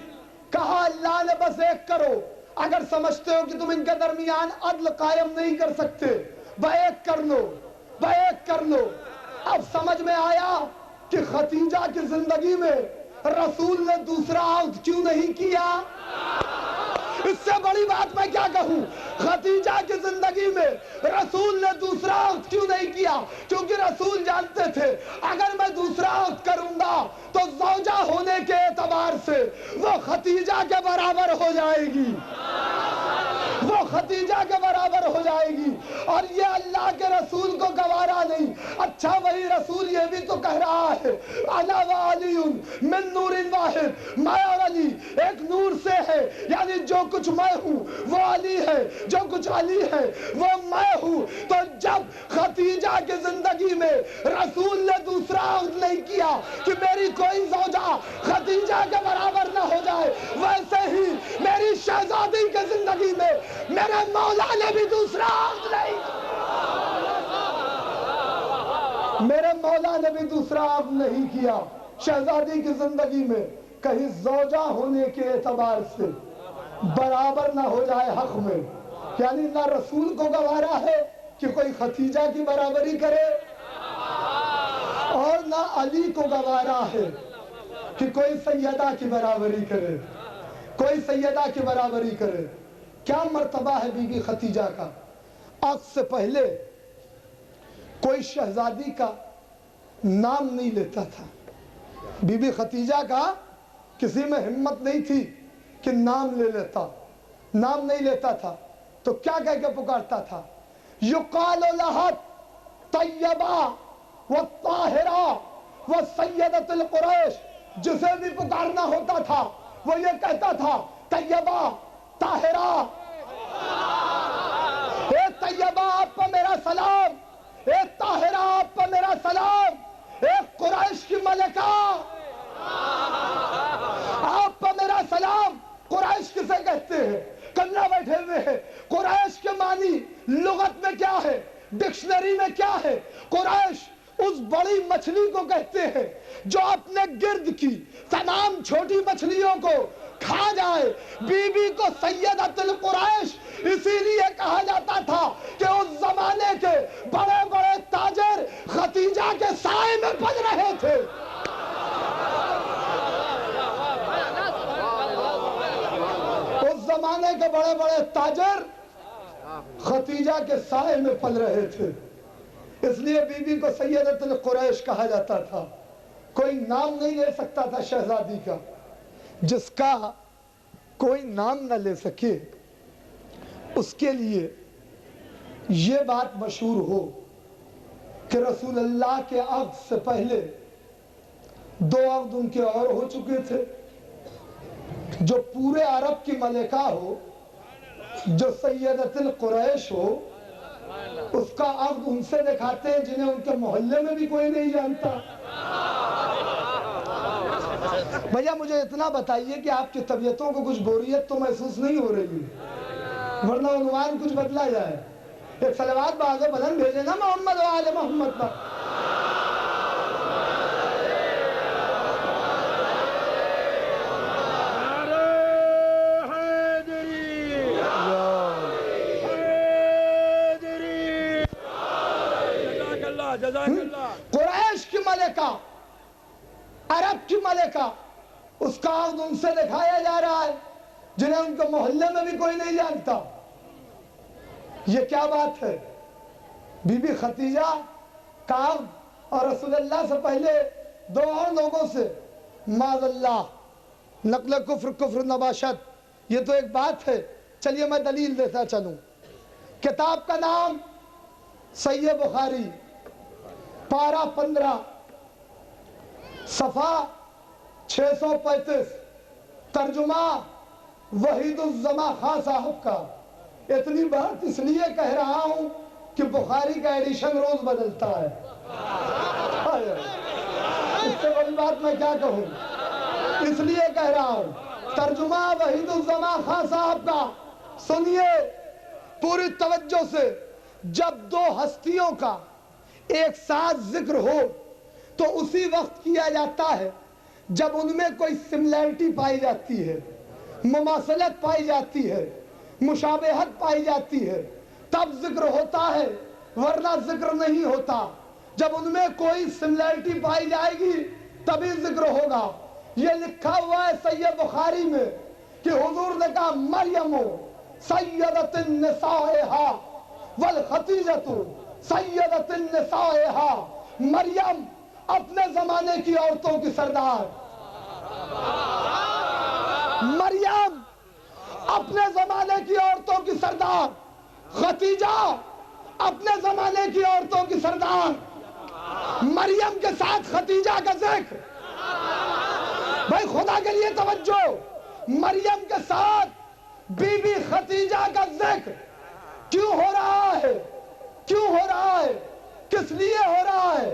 کہا اللہ نے بس 1 کرو، اگر سمجھتے ہو کہ تم ان کے درمیان عدل قائم نہیں کر سکتے، ب1 کر لو، ب1 کر لو۔ اب سمجھ میں آیا کہ ختیجہ کی زندگی میں رسول نے دوسرا عہد کیوں نہیں کیا؟ اس سے بڑی بات میں کیا کہوں؟ ختیجہ کی زندگی میں رسول نے دوسرا عہد کیوں نہیں کیا؟ کیونکہ رسول جانتے تھے اگر میں دوسرا عہد کروں گا تو زوجہ ہونے کے اعتبار سے وہ ختیجہ کے برابر ہو جائے گی، وہ ختیجہ کے برابر ہو جائے گی، اور یہ اللہ کے رسول کو گوارا نہیں۔ اچھا وہی رسول یہ بھی تو کہہ رہا ہے انا وعلی من نور واحد، میں اور علی ایک نور سے ہے، یعنی جو کچھ میں ہوں وہ علی ہے، جو کچھ علی ہے وہ میں ہوں۔ تو جب ختیجہ کی زندگی میں رسول نے دوسرا عہد نہیں کیا کہ میری کوئی زوجہ ختیجہ کے برابر نہ ہو جائے، ویسے ہی میری شہزادی کی زندگی میں میرے مولا نے بھی دوسرا عہد نہیں میرے مولا نے بھی دوسرا عہد نہیں کیا شہزادی کی زندگی میں، کہیں زوجہ ہونے کے اعتبار سے برابر نہ ہو جائے حق میں۔ یعنی نہ رسول کو گوارا ہے کہ کوئی ختیجہ کی برابری کرے، اور نہ علی کو گوارا ہے کہ کوئی سیدہ کی برابری کرے، کوئی سیدہ کی برابری کرے۔ کیا مرتبہ ہے بی بی ختیجہ کا؟ عقد سے پہلے کوئی شہزادی کا نام نہیں لیتا تھا، بی بی ختیجہ کا کسی میں ہمت نہیں تھی کہ نام لے لیتا، نام نہیں لیتا تھا، تو کیا کہہ کے پکارتا تھا؟ یقال لہت طیبہ والطاہرہ والسیدۃ القریش۔ جسے بھی پکارنا ہوتا تھا وہ یہ کہتا تھا طیبہ، طاہرہ، اے طیبہ آپ پر میرا سلام، اے طاہرہ آپ پر میرا سلام، اے قریش کی ملکہ آپ پر میرا سلام۔ قریش کسے کہتے ہیں؟ کلہ بیٹھے ہوئے ہیں، قریش کے معنی لغت میں کیا ہے، ڈکشنری میں کیا ہے؟ قریش اس بڑی مچھلی کو کہتے ہیں جو اپنے گرد کی تمام چھوٹی مچھلیوں کو کھا جائے۔ بی بی کو سیدۃ القریش اسی لیے کہا جاتا تھا کہ اس زمانے کے بڑے بڑے تاجر ختیجہ کے سائے میں پل رہے تھے۔ اس زمانے کے بڑے بڑے تاجر ختیجہ کے سائے میں پل رہے تھے، اس لیے بی بی کو سیدۃ القریش کہا جاتا تھا۔ کوئی نام نہیں لے سکتا تھا شہزادی کا، جس کا کوئی نام نہ لے سکے اس کے لیے یہ بات مشہور ہو کہ رسول اللہ کے عقد سے پہلے 2 عقد ان کے اور ہو چکے تھے۔ جو پورے عرب کی ملکہ ہو، جو سیدۃ القریش ہو، اس کا عقد ان سے دکھاتے ہیں جنہیں ان کے محلے میں بھی کوئی نہیں جانتا۔ بھیا مجھے اتنا بتائیے کہ آپ کی طبیعتوں کو کچھ بوریت تو محسوس نہیں ہو رہی ہے، ورنہ عنوان کچھ بدلا جائے۔ ایک صلوات باغ بلند بھیجے نا محمد و آل محمد پر۔ قریش کی ملکہ، عرب کی ملکہ، اس کا عہد ان سے دکھایا جا رہا ہے جنہیں ان کے محلے میں بھی کوئی نہیں جانتا۔ یہ کیا بات ہے؟ بی بی خدیجہ کا عہد اور رسول اللہ سے پہلے دو اور لوگوں سے، معاذ اللہ، نقل کفر نباشت، یہ تو ایک بات ہے۔ چلیے میں دلیل دیتا چلوں۔ کتاب کا نام صحیح بخاری، پارہ 15، صفحہ 635، ترجمہ وحید الزما خان صاحب کا۔ اتنی بات اس لیے کہہ رہا ہوں کہ بخاری کا ایڈیشن روز بدلتا ہے۔ اس سے بڑی بات میں کیا کہوں، اس لیے کہہ رہا ہوں۔ ترجمہ وحید الزما خان صاحب کا سنیے پوری توجہ سے۔ جب دو ہستیوں کا ایک ساتھ ذکر ہو تو اسی وقت کیا جاتا ہے جب ان میں کوئی سملیرٹی پائی جاتی ہے، مماثلت پائی جاتی ہے، مشابہت پائی جاتی ہے، تب ذکر ہوتا ہے، ورنہ ذکر نہیں ہوتا۔ جب ان میں کوئی سملیرٹی پائی جائے گی تبھی ذکر ہوگا۔ یہ لکھا ہوا ہے صحیح بخاری میں کہ حضور نے کہا مریم سیدۃ النسائہا والخدیجۃ سیدۃ النسائہا، مریم اپنے زمانے کی عورتوں کی سردار، مریم اپنے زمانے کی عورتوں کی سردار، خدیجہ اپنے زمانے کی عورتوں کی سردار۔ مریم کے ساتھ خدیجہ کا ذکر، بھائی خدا کے لیے توجہ، مریم کے ساتھ بی بی خدیجہ کا ذکر کیوں ہو رہا ہے؟ کیوں ہو رہا ہے؟ کس لیے ہو رہا ہے؟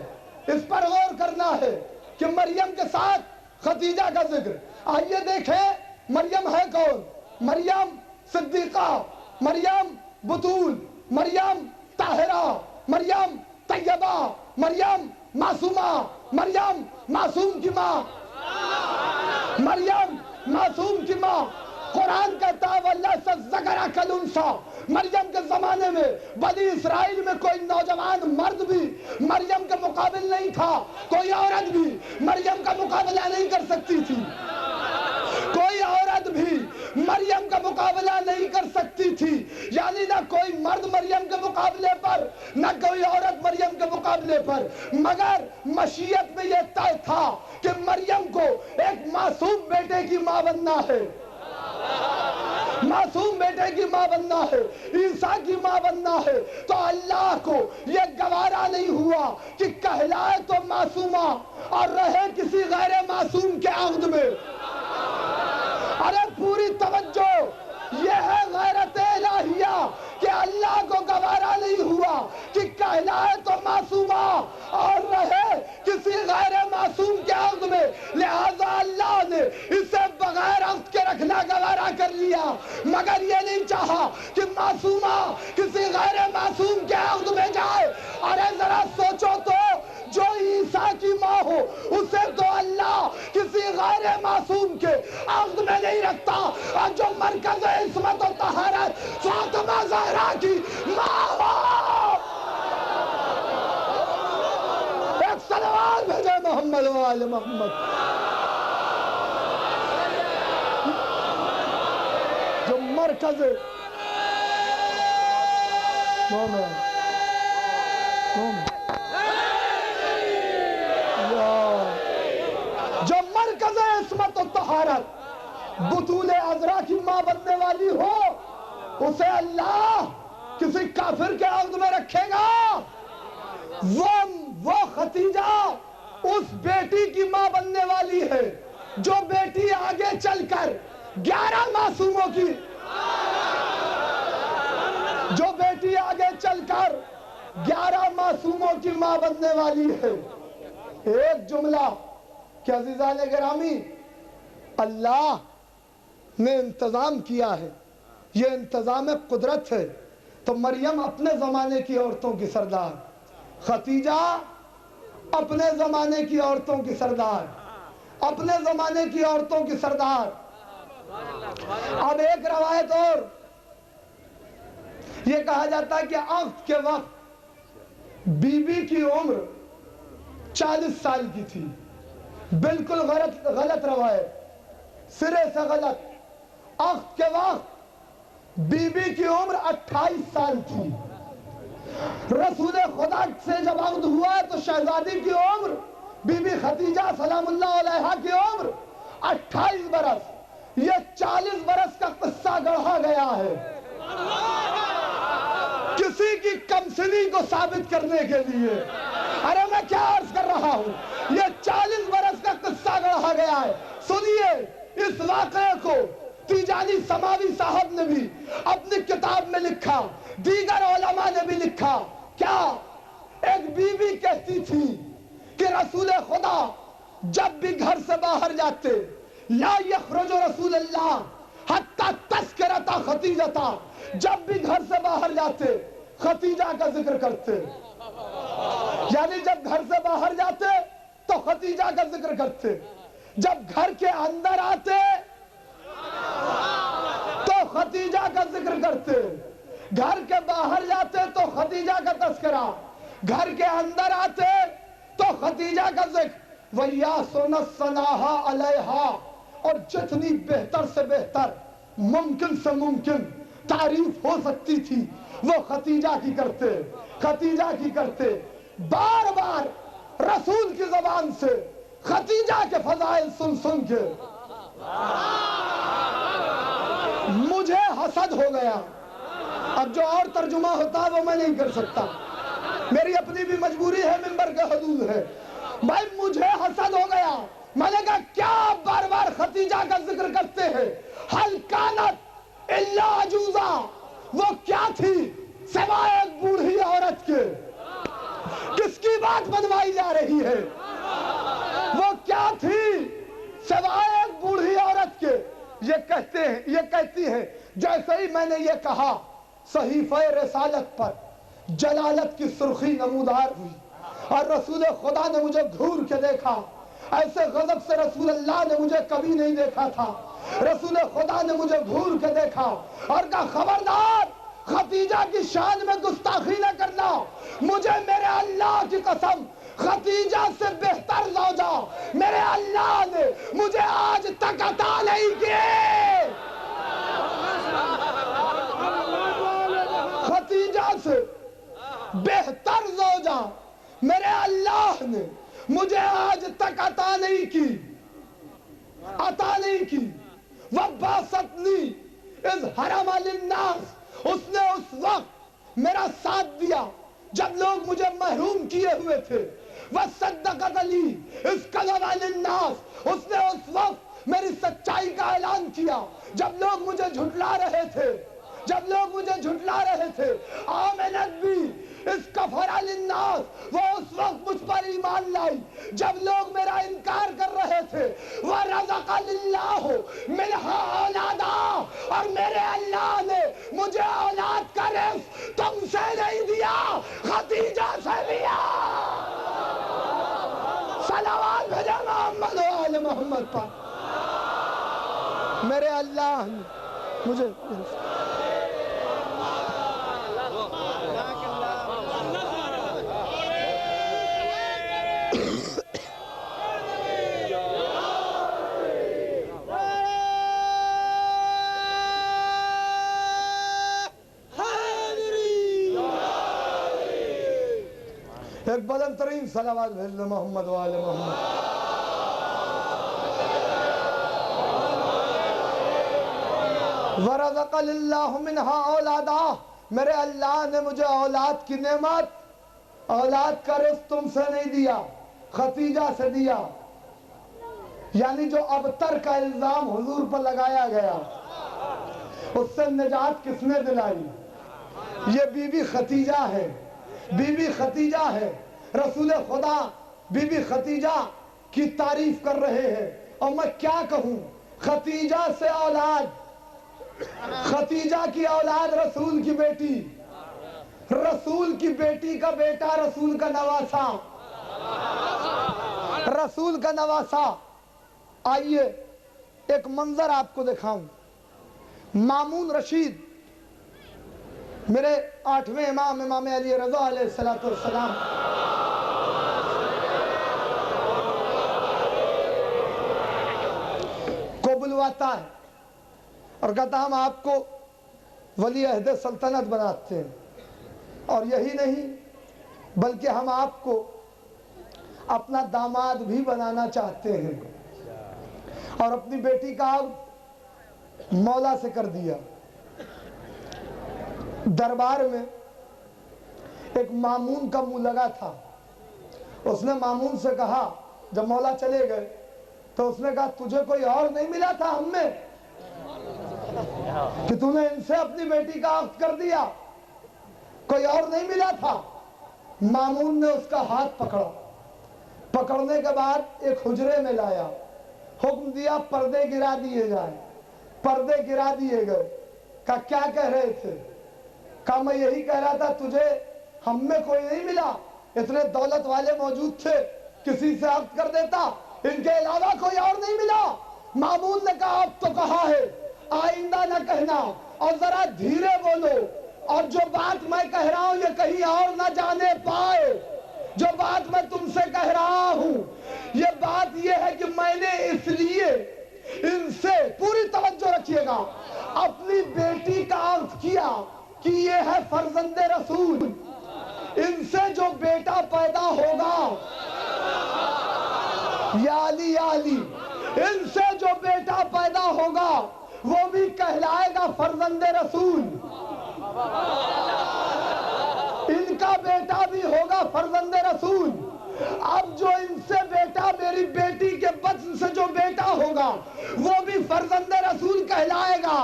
اس پر غور کرنا ہے کہ مریم کے ساتھ خدیجہ کا ذکر۔ آئیے دیکھیں مریم ہے کون؟ مریم صدیقہ، مریم بطول، مریم طاہرہ، مریم طیبہ، مریم معصومہ، مریم معصوم کی ماں، مریم معصوم کی ماں۔ قرآن کہتا ہے وَلَيْسَ الذَّكَرُ كَالْأُنثىٰ۔ مریم کے زمانے میں بنی اسرائیل میں کوئی نوجوان مرد بھی مریم کے مقابل نہیں تھا، کوئی عورت بھی مریم کا مقابلہ نہیں کر سکتی تھی، کوئی عورت بھی مریم کا مقابلہ نہیں کر سکتی تھی۔ یعنی نہ کوئی مرد مریم کے مقابلے پر، نہ کوئی عورت مریم کے مقابلے پر، مگر مشیت میں یہ طے تھا کہ مریم کو ایک معصوم بیٹے کی ماں بننا ہے، معصوم بیٹے کی ماں بننا ہے، عیسیٰ کی ماں بننا ہے۔ تو اللہ کو یہ گوارا نہیں ہوا کہ کہلائے تو معصومہ اور رہے کسی غیر معصوم کے عہد میں۔ ارے پوری توجہ، یہ ہے غیرت الہیہ کہ اللہ کو گوارا نہیں ہوا کہ کہلائے تو معصومہ اور رہے کسی غیر معصوم کے عہد میں، لہذا اللہ نے اسے بغیر عہد کے رکھنا گوارا کر لیا، مگر یہ نہیں چاہا کہ معصومہ کسی غیر معصوم کے عہد میں جائے۔ ارے ذرا سوچو تو، جو عیسیٰ کی ماں ہو اسے تو اللہ کسی غیر معصوم کے عہد میں نہیں رکھتا، اور جو مرکز عصمت و طہارت فاطمہ زہرا کی ماں ہو، ایک صلوات بھیجے محمد و آل محمد، جو مرکز جو مرکز عصمت و طہارت بطول عذرا کی ماں بننے والی ہو، اسے اللہ کسی کافر کے عہد میں رکھے گا؟ وہ خدیجہ اس بیٹی کی ماں بننے والی ہے جو بیٹی آگے چل کر 11 معصوموں کی، جو بیٹی آگے چل کر 11 معصوموں کی ماں بننے والی ہے۔ ایک جملہ کہ عزیزان گرامی، اللہ نے انتظام کیا ہے، یہ انتظام قدرت ہے۔ تو مریم اپنے زمانے کی عورتوں کی سردار، خدیجہ اپنے زمانے کی عورتوں کی سردار، اپنے زمانے کی عورتوں کی سردار۔ اب ایک روایت اور یہ کہا جاتا ہے کہ عقد کے وقت بی بی کی عمر 40 سال کی تھی. بالکل غلط روایت, سرے سے غلط. عقد کے وقت بی بی کی عمر 28 سال تھی. رسول خدا سے جب عقد ہوا تو شہزادی کی عمر, بی بی خدیجہ سلام اللہ علیہا کی عمر 28 برس. یہ 40 برس کا قصہ گڑھا گیا ہے کسی کی کمسنی کو ثابت کرنے کے لیے. ارے میں کیا عرض کر رہا ہوں, یہ 40 برس کا قصہ گڑھا گیا ہے. سنیے اس واقعے کو تیجانی سماوی صاحب نے بھی اپنی کتاب میں لکھا, دیگر علماء نے بھی لکھا. کیا ایک بی بی کہتی تھی کہ رسول خدا جب بھی گھر سے باہر جاتے, لا یخرج رسول اللہ حتی تذکرۃ خدیجہ, جب بھی گھر سے باہر جاتے خدیجہ کا ذکر کرتے. یعنی جب گھر سے باہر جاتے تو خدیجہ کا ذکر کرتے, جب گھر کے اندر آتے تو خدیجہ کا ذکر کرتے, گھر کے باہر جاتے تو خدیجہ کا تذکرہ, گھر کے اندر آتے تو خدیجہ کا ذکر. وَيَاسُنَ الصَّنَاهَا عَلَيْهَا, اور جتنی بہتر سے بہتر, ممکن سے ممکن تعریف ہو سکتی تھی وہ خدیجہ کی کرتے, خدیجہ کی کرتے. بار بار رسول کی زبان سے خدیجہ کے فضائل سن سن کے مجھے حسد ہو گیا. اب جو اور ترجمہ ہوتا وہ میں نہیں کر سکتا, میری اپنی بھی مجبوری ہے, منبر کے حدود ہے. بھائی مجھے حسد ہو گیا. میں نے کہا کیا آپ بار بار خدیجہ کا ذکر کرتے ہیں؟ حل کانت الا عجوزا, وہ کیا تھی سوائے ایک بوڑھی عورت کے؟ کس کی بات بنوائی جا رہی ہے؟ وہ کیا تھی سوائے ایک بوڑھی عورت کے؟ یہ کہتی ہے جیسے ہی میں نے یہ کہا صحیفہ رسالت پر جلالت کی سرخی نمودار ہوئی, اور رسول خدا نے مجھے گھور کے دیکھا. ایسے غضب سے رسول اللہ نے مجھے کبھی نہیں دیکھا تھا. رسول خدا نے مجھے گھور کے دیکھا اور کہا خبردار خدیجہ کی شان میں گستاخی نہ کرنا. مجھے میرے اللہ کی قسم خدیجہ سے بہتر زوجہ میرے اللہ نے مجھے آج تک عطا نہیں کی. خدیجہ سے بہتر زوجہ میرے اللہ نے مجھے آج تک عطا نہیں کی, عطا نہیں کی. وَبَاسَتْنِي اِذْ حَرَمَ لِلنَّاسِ, اس نے اس وقت میرا ساتھ دیا جب لوگ مجھے محروم کیے ہوئے تھے. وَصَدَّقَتْ لِي اِذْ كَذَبَ لِلنَّاسِ, اس نے اس وقت میری سچائی کا اعلان کیا جب لوگ مجھے جھٹلا رہے تھے, جب لوگ مجھے جھٹلا رہے تھے. آمنت بھی اس کفر للناس, وہ اس وقت مجھ پر ایمان لائی جب لوگ میرا انکار کر رہے تھے. وَرَزَقَ لِلَّهُ مِنْهَا أَوْلَادًا, اور میرے اللہ نے مجھے اولاد کا رزق تم سے نہیں دیا, خدیجہ سے دیا. صلوات بھیجو محمد و آل محمد پر. میرے اللہ نے مجھے ایک بلند ترین صلوات بھیج دو محمد و آل محمد. وَرَزَقَ لِلَّهُ مِنْهَا أَوْلَادًا, میرے اللہ نے مجھے اولاد کی نعمت, اولاد کا رزق تم سے نہیں دیا, خدیجہ سے دیا. یعنی جو ابتر کا الزام حضور پر لگایا گیا اس سے نجات کس نے دلائی؟ یہ بی بی خدیجہ ہے, بی بی خدیجہ ہے. رسول خدا بی بی خدیجہ کی تعریف کر رہے ہیں. اور میں کیا کہوں, خدیجہ سے اولاد, خدیجہ کی اولاد رسول کی بیٹی, رسول کی بیٹی کا بیٹا رسول کا نواسا, رسول کا نواسا. آئیے ایک منظر آپ کو دکھاؤں. مامون رشید میرے 8ویں امام, امام علی رضا علیہ السلام, آتا ہے اور کہتا ہم آپ کو ولی عہد سلطنت بناتے ہیں، اور یہی نہیں بلکہ ہم آپ کو اپنا داماد بھی بنانا چاہتے ہیں، اور اپنی بیٹی کا عقد مولا سے کر دیا۔ دربار میں ایک مامون کا منہ لگا تھا، اس نے مامون سے کہا، جب مولا چلے گئے تو اس نے کہا تجھے کوئی اور نہیں ملا تھا ہم میں کہ تو نے ان سے اپنی بیٹی کا عقد کر دیا؟ کوئی اور نہیں ملا تھا؟ مامون نے اس کا ہاتھ پکڑا، پکڑنے کے بعد ایک حجرے میں لایا، حکم دیا پردے گرا دیے جائیں۔ پردے گرا دیے گئے۔ کہا کیا کہہ رہے تھے؟ کہا میں یہی کہہ رہا تھا تجھے ہم میں کوئی نہیں ملا، اتنے دولت والے موجود تھے، کسی سے عقد کر دیتا، ان کے علاوہ کوئی اور نہیں ملا۔ مامون نے کہا اب تو کہا ہے، آئندہ نہ کہنا اور ذرا دھیرے بولو، اور جو بات میں کہہ رہا ہوں یہ کہیں اور نہ جانے پائے۔ جو بات میں تم سے کہہ رہا ہوں یہ بات یہ ہے کہ میں نے اس لیے ان سے، پوری توجہ رکھیے گا، اپنی بیٹی کا عقد کیا کہ یہ ہے فرزند رسول، ان سے جو بیٹا پیدا ہوگا، یا علی یا علی، ان سے جو بیٹا پیدا ہوگا وہ بھی کہلائے گا فرزند رسول، ان کا بیٹا بھی ہوگا فرزند رسول۔ اب جو ان سے بیٹا، میری بیٹی کے بطن سے جو بیٹا ہوگا وہ بھی فرزند رسول کہلائے گا،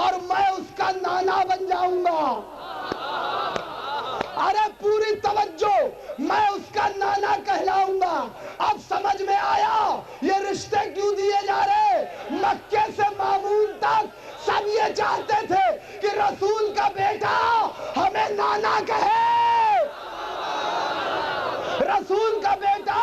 اور میں اس کا نانا بن جاؤں گا۔ ارے پوری توجہ، میں اس کا نانا کہلاؤں گا۔ اب سمجھ میں آیا یہ رشتے کیوں دیے جا رہے؟ مکے سے مامون تک سب یہ چاہتے تھے کہ رسول کا بیٹا ہمیں نانا کہے، رسول کا بیٹا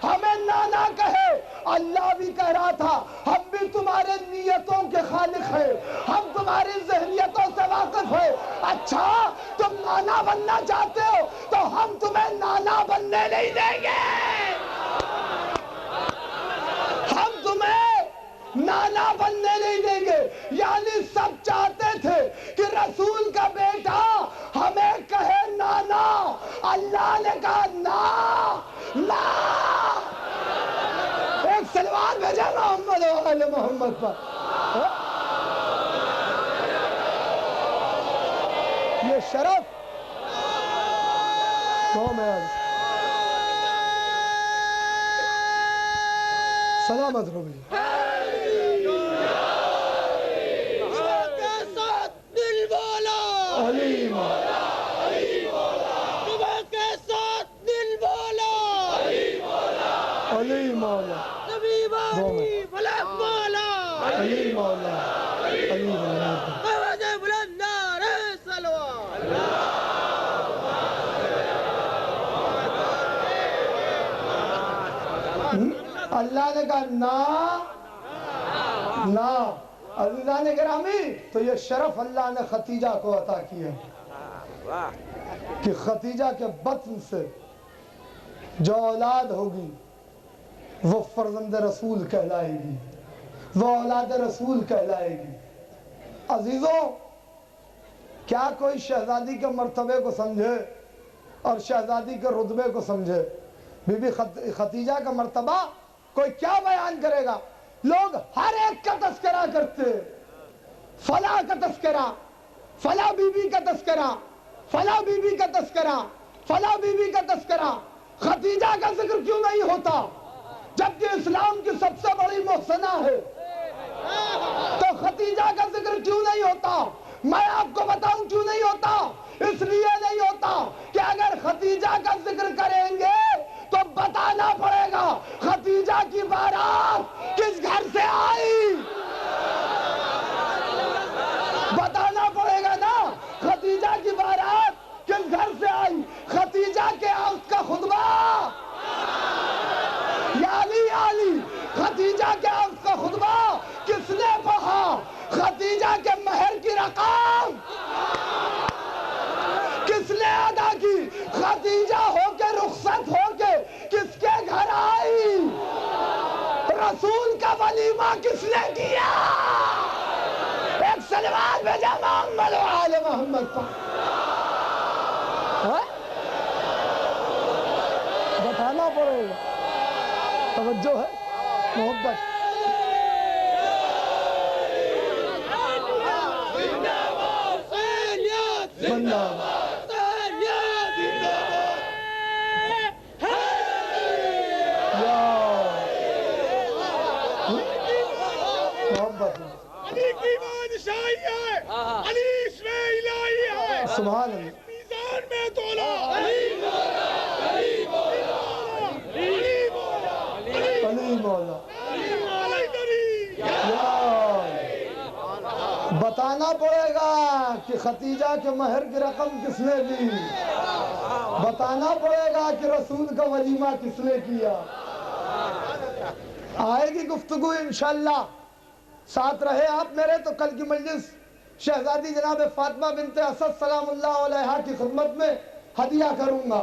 ہمیں نانا کہے۔ اللہ بھی کہہ رہا تھا ہم بھی تمہارے نیتوں کے خالق ہیں، ہم تمہاری ذہنیتوں سے واقف ہیں۔ اچھا تم نانا بننا چاہتے ہو تو ہم تمہیں نانا بننے نہیں دیں گے، ہم تمہیں نانا بننے نہیں دیں گے۔ یعنی سب چاہتے تھے کہ رسول کا بیٹا ہمیں کہے نانا، اللہ نے کہا نا نا۔ ایک سلوات بھیجا محمد و آل محمد پر۔ یہ شرف قوم ہے، سلامت رو بھی۔ دل بولا علی مولا، صبح کے ساتھ دل بولا علی مولا، نبی والی فلک مولا علی مولا، علی مولا۔ آواز بلند نعرہ صلوات۔ اللہ نے کہا نا نا۔ عزیزان گرامی، تو یہ شرف اللہ نے ختیجہ کو عطا کیا کہ ختیجہ کے بطن سے جو اولاد ہوگی وہ فرزند رسول کہلائے گی، وہ اولاد رسول کہلائے گی۔ عزیزوں، کیا کوئی شہزادی کے مرتبے کو سمجھے اور شہزادی کے رتبے کو سمجھے؟ بی بی ختیجہ کا مرتبہ کوئی کیا بیان کرے گا؟ لوگ ہر ایک کا تذکرہ کرتے، فلاں کا تذکرہ، فلاں بی بی کا تذکرہ، فلاں بی بی کا تذکرہ، فلاں بی بی کا تذکرہ۔ ختیجہ کا ذکر کیوں نہیں ہوتا جبکہ اسلام کی سب سے بڑی محسنہ ہے؟ تو ختیجہ کا ذکر کیوں نہیں ہوتا؟ میں آپ کو بتاؤں کیوں نہیں ہوتا۔ اس لیے نہیں ہوتا کہ اگر ختیجہ کا ذکر کریں گے تو بتانا پڑے گا ختیجہ کی بارات کس گھر سے آئی، بتانا پڑے گا نا ختیجہ کی بارات کس گھر سے آئی۔ ختیجہ کے عقد کا خطبہ، یا علی یا علی، ختیجہ کے عقد کا خطبہ کس نے پڑھا؟ ختیجہ کے مہر کی رقم کس نے ادا کی؟ ختیجہ ہو کے رخصت ہو کے کس کے گھر آئی؟ رسول کا ولیمہ کس نے کیا؟ ایک سلوات بھیجا محمد و آل محمد پر. بتانا پڑے گا. توجہ ہے، محبت. بندہ سبحان اللہ. میزان میں تولا علی مولا. بتانا پڑے گا کہ ختیجہ کے مہر کی رقم کس نے دی. بتانا پڑے گا کہ رسول کا ولیمہ کس نے کیا. آئے گی گفتگو انشاءاللہ. ساتھ رہے آپ میرے تو کل کی مجلس شہزادی جناب فاطمہ بنت اسد سلام اللہ علیہا کی خدمت میں ہدیہ کروں گا.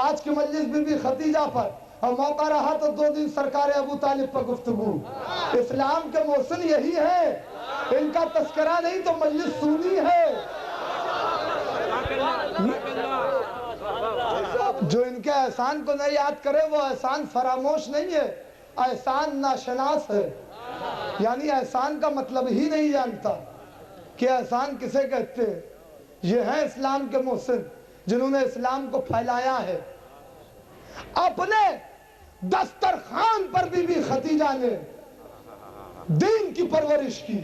آج کی مجلس بی بی ختیجہ پر، اور موقع رہا تو 2 دن سرکار ابو طالب پر گفتگو. اسلام کے محسن یہی ہے، ان کا تذکرہ نہیں تو مجلس سونی ہے. جو ان کے احسان کو نہ یاد کرے وہ احسان فراموش نہیں ہے، احسان ناشناس ہے. یعنی احسان کا مطلب ہی نہیں جانتا کہ احسان کسے کہتے ہیں. یہ ہیں اسلام کے محسن جنہوں نے اسلام کو پھیلایا ہے. اپنے دسترخوان پر بی بی ختیجہ نے دین کی پرورش کی.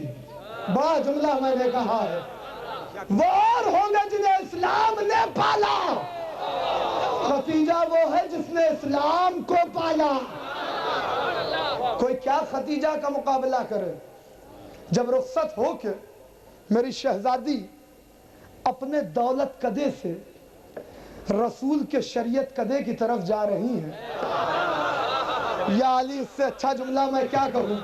بڑا جملہ میں نے کہا ہے. وہ اور ہوں گے جنہیں اسلام نے پالا. ختیجہ وہ ہے جس نے اسلام کو پالا. کوئی کیا ختیجہ کا مقابلہ کرے. جب رخصت ہو کے میری شہزادی اپنے دولت کدے سے رسول کے شریعت کدے کی طرف جا رہی ہیں، یا علی اس سے اچھا جملہ میں کیا کہوں.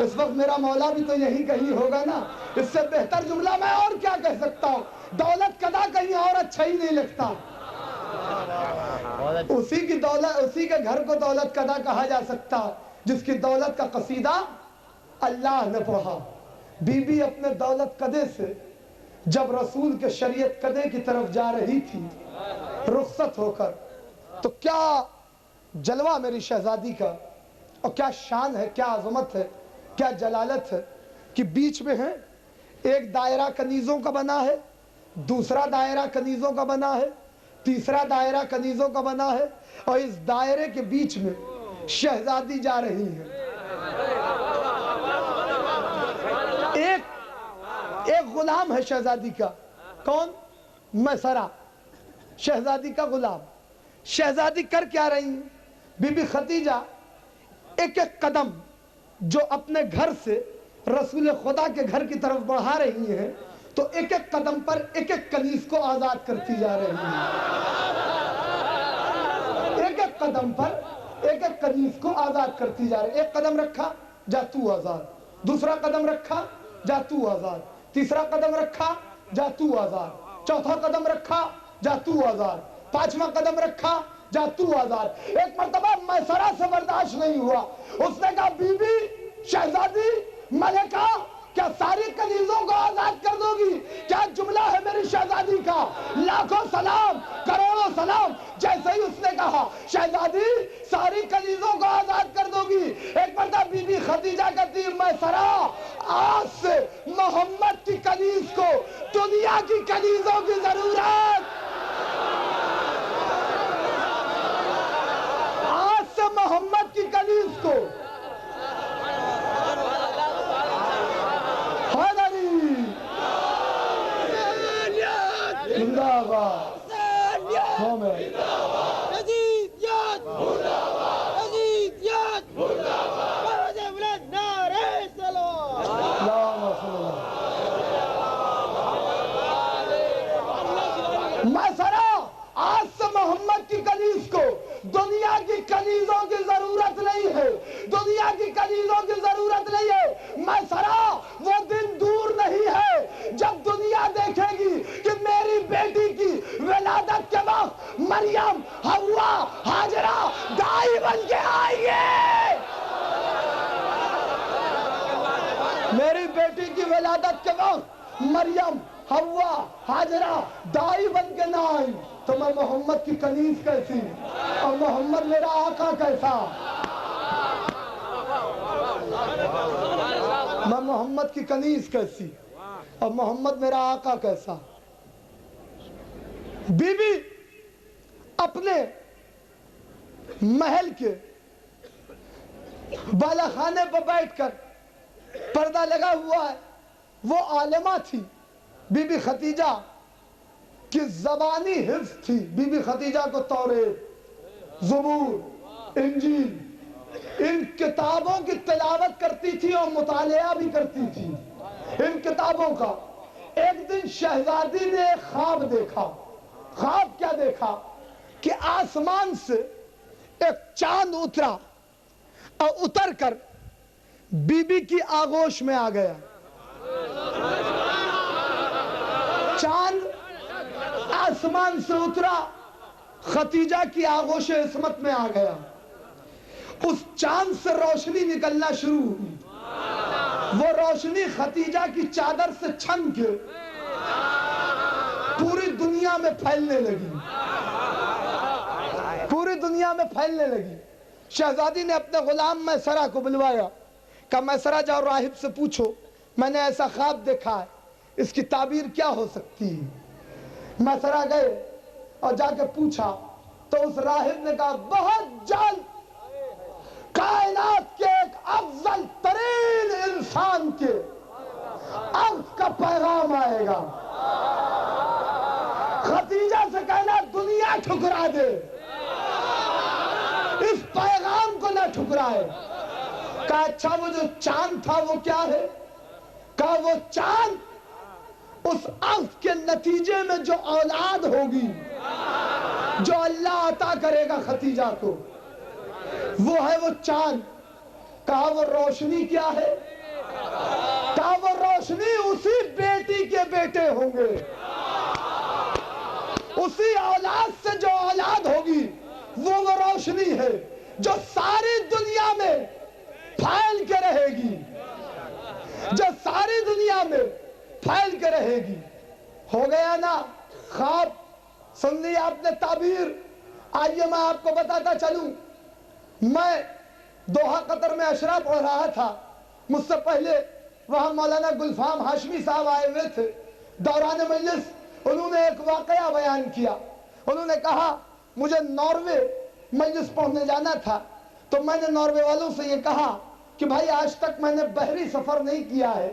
اس وقت میرا مولا بھی تو یہی کہیں ہوگا نا. اس سے بہتر جملہ میں اور کیا کہہ سکتا ہوں. دولت کدا کہیں اور اچھا ہی نہیں لگتا. اسی کی دولت، اسی کے گھر کو دولت کدا کہا جا سکتا جس کی دولت کا قصیدہ اللہ نے پڑھا. بی بی اپنے دولت کدے سے جب رسول کے شریعت کدے کی طرف جا رہی تھی رخصت ہو کر، تو کیا جلوہ میری شہزادی کا، اور کیا شان ہے، کیا عظمت ہے، کیا جلالت ہے کہ بیچ میں ہے ایک دائرہ کنیزوں کا بنا ہے، دوسرا دائرہ کنیزوں کا بنا ہے، تیسرا دائرہ کنیزوں کا بنا ہے، اور اس دائرے کے بیچ میں شہزادی جا رہی ہے. ایک غلام ہے شہزادی کا. کون؟ میسرہ، شہزادی کا غلام. شہزادی کر کیا رہی ہیں؟ بی بی ختیجہ ایک ایک قدم جو اپنے گھر سے رسول خدا کے گھر کی طرف بڑھا رہی ہیں، تو ایک ایک قدم پر ایک ایک کنیز کو آزاد کرتی جا رہی ہیں. ایک ایک قدم پر ایک ایک کنیز کو آزاد کرتی جا رہی ہے. ایک قدم رکھا، جا تو آزاد. دوسرا قدم رکھا، جا تو آزاد. تیسرا قدم رکھا، جا تو آزاد. چوتھا قدم رکھا، جا تو آزاد. پانچواں قدم رکھا، جا تو آزاد. ایک مرتبہ میسرہ سے برداشت نہیں ہوا. اس نے کہا بی بی شہزادی ملکہ، کیا ساری کنیزوں کو آزاد کر دو گی؟ کیا جملہ ہے میری شہزادی کا. لاکھوں سلام، کروڑوں سلام. جیسے ہی اس نے کہا شہزادی ساری کنیزوں کو آزاد کر دو گی، ایک مرتبہ بی بی ختیجہ کہتی میسرہ آج سے محمد کی کنیز کو دنیا کی کنیزوں کی ضرورت. آج سے محمد کی کنیز کو دنیا کی کنیزوں کی ضرورت نہیں ہے. دنیا کی کنیزوں کی ضرورت نہیں ہے. میسرہ وہ دن دور نہیں ہے جب دنیا دیکھے گی کہ میری بیٹی کی ولادت کے وقت مریم، حوا، ہاجرہ دائی بن کے آئی ہے. ولادت کے وقت مریم، حوا، ہاجرہ دائی بن کے نہ آئی تو میں محمد کی کنیز کیسی اور محمد میرا آقا کیسا؟ میں محمد کی کنیز کیسی اور محمد میرا آقا کیسا؟ بی بی اپنے محل کے بالا خانے پر بیٹھ کر پردہ لگا ہوا ہے، وہ عالمہ تھی بی بی خدیجہ کی زبانی حفظ تھی۔ بی بی خدیجہ کو توریت، زبور، انجیل ان کتابوں کی تلاوت کرتی تھی اور مطالعہ بھی کرتی تھی ان کتابوں کا۔ ایک دن شہزادی نے ایک خواب دیکھا۔ خواب کیا دیکھا کہ آسمان سے ایک چاند اترا اور اتر کر بی بی کی آغوش میں آ گیا۔ چاند آسمان سے اترا، خدیجہ کی آغوش عصمت میں آ گیا۔ اس چاند سے روشنی نکلنا شروع ہوئی۔ وہ روشنی خدیجہ کی چادر سے چھن کے پوری دنیا میں پھیلنے لگی، پوری دنیا میں پھیلنے لگی۔ شہزادی نے اپنے غلام میسرہ کو بلوایا، کہا میسرہ جاؤ راہب سے پوچھو میں نے ایسا خواب دیکھا ہے، اس کی تعبیر کیا ہو سکتی ہے؟ میسرہ گئے اور جا کے پوچھا تو اس راہب نے کہا بہت جلد کائنات کے ایک افضل ترین انسان کے عقد کا پیغام آئے گا۔ خدیجہ سے کہنا دنیا ٹھکرا دے، اس پیغام کو نہ ٹھکرائے۔ کہا اچھا وہ جو چاند تھا وہ کیا ہے؟ کہا وہ چاند اس عقد کے نتیجے میں جو اولاد ہوگی جو اللہ عطا کرے گا خدیجہ کو، وہ ہے وہ چاند۔ کہا وہ روشنی کیا ہے؟ کہا وہ روشنی اسی بیٹی کے بیٹے ہوں گے، اسی اولاد سے جو اولاد ہوگی وہ روشنی ہے جو ساری دنیا میں پھیل کے رہے گی، جو ساری دنیا میں پھیل کے رہے گی۔ ہو گیا نا خواب؟ سن لی آپ نے تعبیر؟ آئیے میں آپ کو بتاتا چلوں۔ میں دوحہ قطر میں اشرا پڑھ رہا تھا، مجھ سے پہلے وہاں مولانا گلفام ہاشمی صاحب آئے ہوئے تھے۔ دوران مجلس انہوں نے ایک واقعہ بیان کیا۔ انہوں نے کہا مجھے ناروے مجلس پڑھنے جانا تھا، تو میں نے ناروے والوں سے یہ کہا کہ بھائی آج تک میں نے بحری سفر نہیں کیا ہے،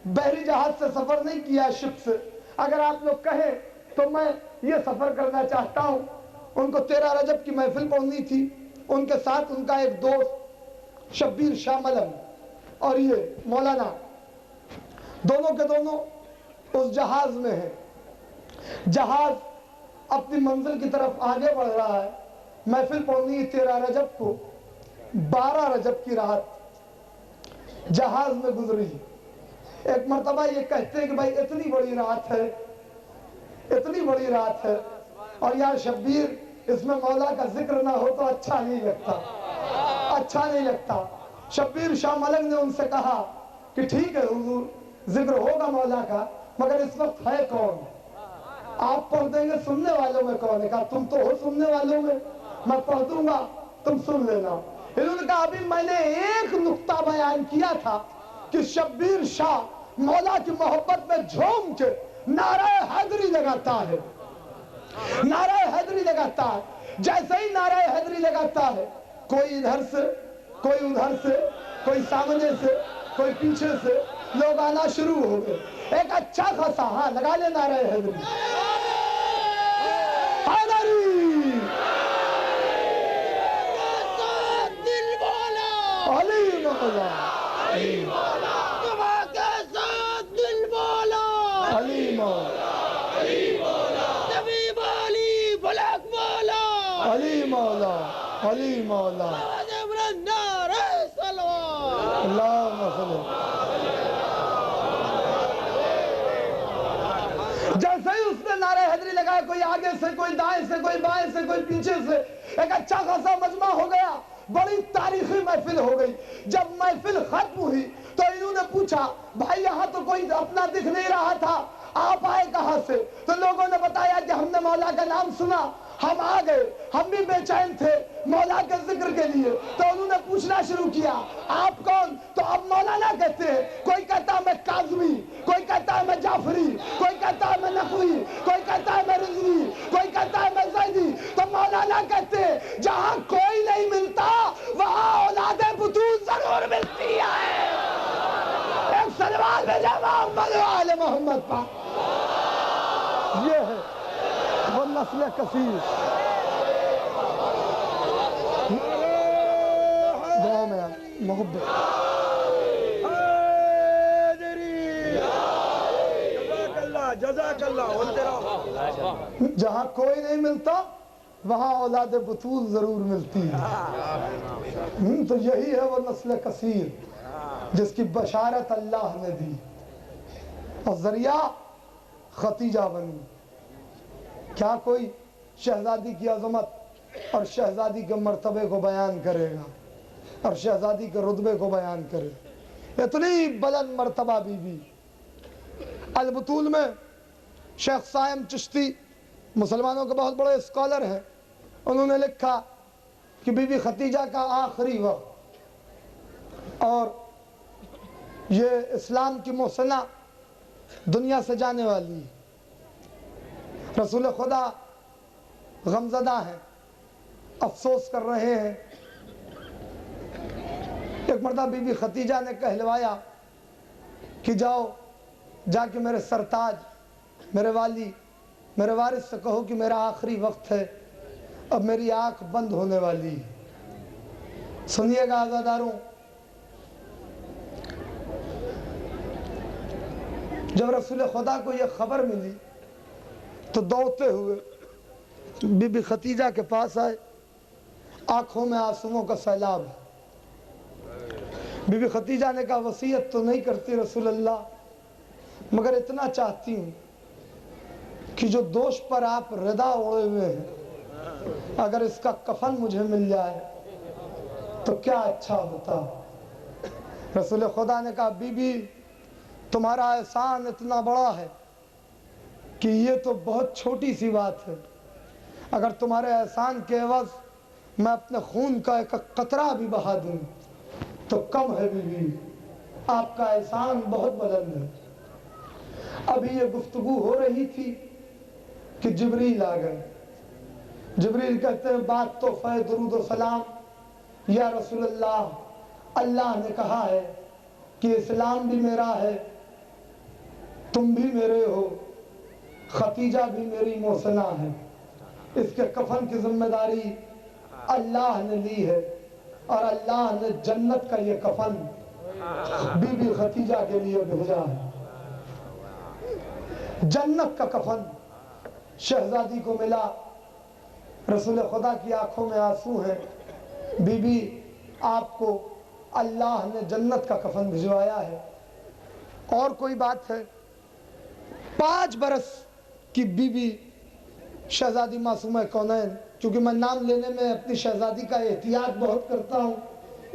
بحری جہاز سے سفر نہیں کیا ہے، شپ سے، اگر آپ لوگ کہیں تو میں یہ سفر کرنا چاہتا ہوں۔ ان کو 13 رجب کی محفل پڑھنی تھی، ان کے ساتھ ان کا ایک دوست شبیر شاہ ملنگ اور یہ مولانا، دونوں کے دونوں اس جہاز میں ہیں۔ جہاز اپنی منزل کی طرف آگے بڑھ رہا ہے۔ محفل پڑھنی ہے 13 رجب کو، 12 رجب کی رات جہاز میں گزری۔ ایک مرتبہ یہ کہتے ہیں کہ بھائی اتنی بڑی رات ہے، اتنی بڑی رات ہے اور یار شبیر اس میں مولا کا ذکر نہ ہو تو اچھا نہیں لگتا، اچھا نہیں لگتا۔ شبیر شاہ ملنگ نے ان سے کہا کہ ٹھیک ہے حضور ذکر ہوگا مولا کا، مگر اس وقت ہے کون؟ آپ پڑھ دیں گے، سننے والوں میں کون ہے؟ کہا تم تو ہو سننے والوں میں پڑھ دوں گا تم سن لینا۔ انہوں نے کہا ابھی میں نے ایک نقطہ بیان کیا تھا کہ شبیر شاہ مولا کی محبت میں جھوم کے نعرہ حیدری لگاتا ہے، نعرہ حیدری لگاتا ہے۔ جیسے ہی نعرہ حیدری لگاتا ہے کوئی ادھر سے، کوئی ادھر سے، کوئی سامنے سے، کوئی پیچھے سے لوگ آنا شروع ہو گئے۔ ایک اچھا خاصا ہاں لگا لے نعرہ حیدری، حیدری دل بولا علی مولا، علی مولا تمہارے ساتھ دل بولا علی مولا، علی مولا نبی والی فلک مولا علی مولا، علی مولا، نعرہ سلوات اللہم صلی۔ جیسے ہی اس نے نعرہ حیدری لگایا، کوئی آگے سے، کوئی دائیں سے، کوئی بائیں سے، کوئی پیچھے سے، ایک اچھا خاصا مجمع ہو گیا۔ بڑی تاریخی محفل ہو گئی. جب محفل ختم ہوئی تو انہوں نے پوچھا بھائی یہاں تو کوئی اپنا دکھ نہیں رہا تھا, آپ آئے کہاں سے؟ تو لوگوں نے بتایا کہ ہم نے مولا کا نام سنا, ہم آ گئے, ہم بھی بے چین تھے مولا کے ذکر کے لیے. تو انہوں نے پوچھنا شروع کیا آپ کون؟ تو اب مولانا کہتے ہیں, کوئی کہتا ہے میں کاظمی, کوئی کہتا ہے میں جعفری, کوئی کہتا ہے میں نقوی, کوئی کہتا ہے میں رضوی, کوئی کہتا ہے میں زیدی. تو مولانا کہتے ہیں جہاں کوئی نہیں ملتا وہاں اولاد بطول ضرور ملتی ہے. ایک سلوات بھیجا محمد و آل محمد پاک. یہ ہے وہ نسل کثیر. دعا میں محبت. جزاک اللہ. جہاں کوئی نہیں ملتا وہاں اولاد بطول ضرور ملتی ہے. تو یہی ہے وہ نسل کثیر جس کی بشارت اللہ نے دی اور ذریعہ ختیجہ بنی. کیا کوئی شہزادی کی عظمت اور شہزادی کے مرتبے کو بیان کرے گا اور شہزادی کے رتبے کو بیان کرے؟ اتنی بلند مرتبہ بی بی. البطول میں شیخ صائم چشتی مسلمانوں کے بہت بڑے اسکالر ہیں, انہوں نے لکھا کہ بی بی ختیجہ کا آخری وقت اور یہ اسلام کی محسنہ دنیا سے جانے والی ہے. رسول خدا غمزدہ ہیں, افسوس کر رہے ہیں. ایک مرتبہ بی بی ختیجہ نے کہلوایا کہ جاؤ جا کے میرے سرتاج, میرے والی, میرے وارث سے کہو کہ میرا آخری وقت ہے, اب میری آنکھ بند ہونے والی ہے. سنیے گا عزاداروں, جب رسول خدا کو یہ خبر ملی تو دوڑتے ہوئے بی بی ختیجہ کے پاس آئے. آنکھوں میں آنسوؤں کا سیلاب ہے. بی بی ختیجہ نے کہا وصیت تو نہیں کرتی رسول اللہ, مگر اتنا چاہتی ہوں کہ جو دوش پر آپ ردا اوڑے ہوئے ہیں اگر اس کا کفن مجھے مل جائے تو کیا اچھا ہوتا. رسول خدا نے کہا بی بی تمہارا احسان اتنا بڑا ہے کہ یہ تو بہت چھوٹی سی بات ہے. اگر تمہارے احسان کے عوض میں اپنے خون کا ایک قطرہ بھی بہا دوں تو کم ہے بی بی, آپ کا احسان بہت بلند ہے. ابھی یہ گفتگو ہو رہی تھی کہ جبریل آ گئے. جبریل کہتے ہیں بات تو فے درود و سلام, یا رسول اللہ اللہ نے کہا ہے کہ اسلام بھی میرا ہے, تم بھی میرے ہو, ختیجہ بھی میری محسنہ ہے, اس کے کفن کی ذمہ داری اللہ نے لی ہے اور اللہ نے جنت کا یہ کفن بی بی ختیجہ کے لیے بھیجا ہے. جنت کا کفن شہزادی کو ملا. رسول خدا کی آنکھوں میں آنسو ہیں. بی بی آپ کو اللہ نے جنت کا کفن بھجوایا ہے. اور کوئی بات ہے؟ 5 برس کی بی بی شہزادی معصومہ کونین, کیونکہ میں نام لینے میں اپنی شہزادی کا احتیاط بہت کرتا ہوں,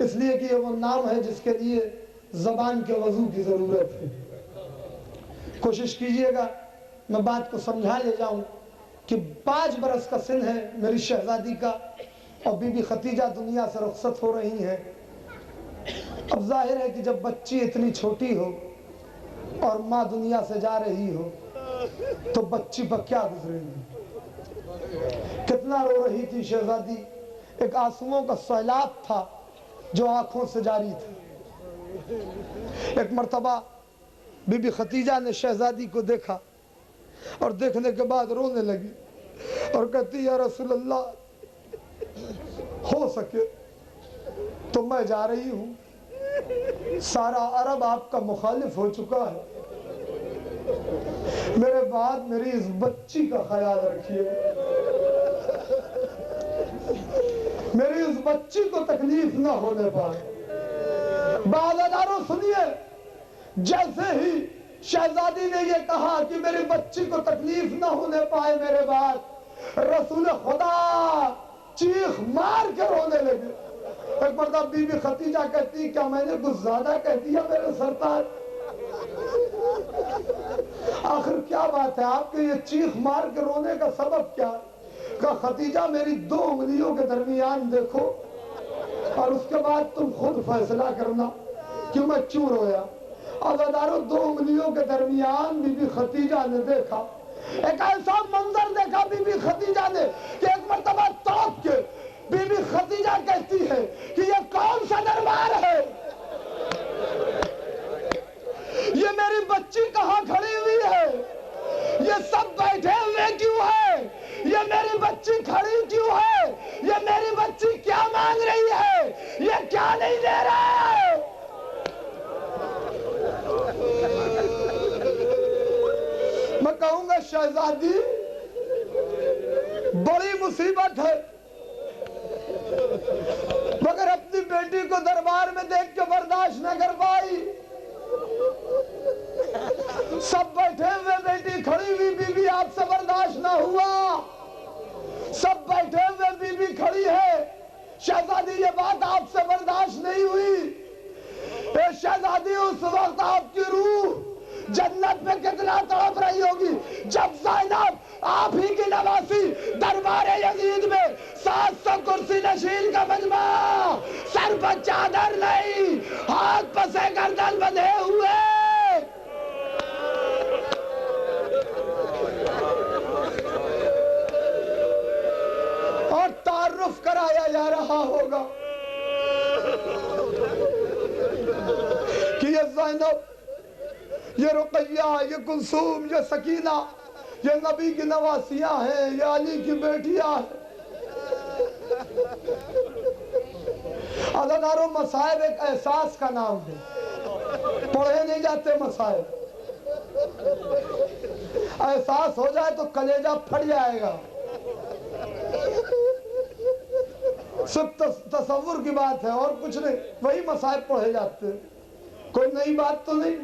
اس لیے کہ یہ وہ نام ہے جس کے لیے زبان کے وضو کی ضرورت ہے. کوشش کیجئے گا میں بات کو سمجھا لے جاؤں کہ 5 برس کا سن ہے میری شہزادی کا اور بی بی ختیجہ دنیا سے رخصت ہو رہی ہیں. اب ظاہر ہے کہ جب بچی اتنی چھوٹی ہو اور ماں دنیا سے جا رہی ہو تو بچی پر کیا گزرے گی. کتنا رو رہی تھی شہزادی, ایک آنسوؤں کا سیلاب تھا جو آنکھوں سے جاری تھا. ایک مرتبہ بی بی ختیجہ نے شہزادی کو دیکھا اور دیکھنے کے بعد رونے لگی اور کہتی یا رسول اللہ ہو سکے تو میں جا رہی ہوں, سارا عرب آپ کا مخالف ہو چکا ہے, میرے بعد میری اس بچی کا خیال رکھیے, میری اس بچی کو تکلیف نہ ہونے پائے. بازاداروں سنیے, جیسے ہی شہزادی نے یہ کہا کہ میری بچی کو تکلیف نہ ہونے پائے میرے بعد, رسول خدا چیخ مار کے رونے لگے. ایک مرتبہ بی بی خدیجہ کہتی کیا میں نے کچھ زیادہ کہہ دیا میرے سرتاج؟ آخر کیا بات ہے آپ کے یہ چیخ مار کے رونے کا سبب کیا؟ کہا خدیجہ میری 2 انگلیوں کے درمیان دیکھو اور اس کے بعد تم خود فیصلہ کرنا کہ میں کیوں رویا۔ عزادارو 2 انگلیوں کے درمیان بی بی خدیجہ نے دیکھا، ایک ایسا منظر دیکھا بی بی خدیجہ نے کہ ایک مرتبہ توق کے بی بی خدیجہ کہتی ہے کہ یہ کون سا دربار ہے؟ یہ میری بچی کہاں کھڑی ہوئی ہے؟ یہ سب بیٹھے ہوئے کیوں ہے؟ یہ میری بچی کھڑی کیوں ہے؟ یہ میری بچی کیا مانگ رہی ہے؟ یہ کیا نہیں دے رہا ہے؟ میں کہوں گا شہزادی بڑی مصیبت ہے، مگر اپنی بیٹی کو دربار میں دیکھ کے برداشت نہ کر پائی۔ سب بیٹھے ہوئے بیٹی کھڑی ہوئی بی بی آپ سے برداشت نہ ہوا، سب بیٹھے ہوئے بی بی کھڑی ہے، شہزادی یہ بات آپ سے برداشت نہیں ہوئی۔ اے شہزادی اس وقت آپ کی روح جنت میں کتنا تڑپ رہی ہوگی جب زینب آپ ہی کی نواسی دربار یزید میں 700 کرسی نشین کا مجمع، سر پر چادر نہیں، ہاتھ پسے گردن بندھے ہوئے، اور تعارف کرایا جا رہا ہوگا کہ یہ زینب، یہ رقیہ، یہ کلثوم، یہ سکینہ، یہ نبی کی نواسیاں ہیں، یہ علی کی بیٹیاں ہیں۔ عزادارو مصائب ایک احساس کا نام ہے، پڑھے نہیں جاتے مصائب، احساس ہو جائے تو کلیجہ پھٹ جائے گا۔ صرف تصور کی بات ہے اور کچھ نہیں، وہی مصائب پڑھے جاتے ہیں، کوئی نئی بات تو نہیں۔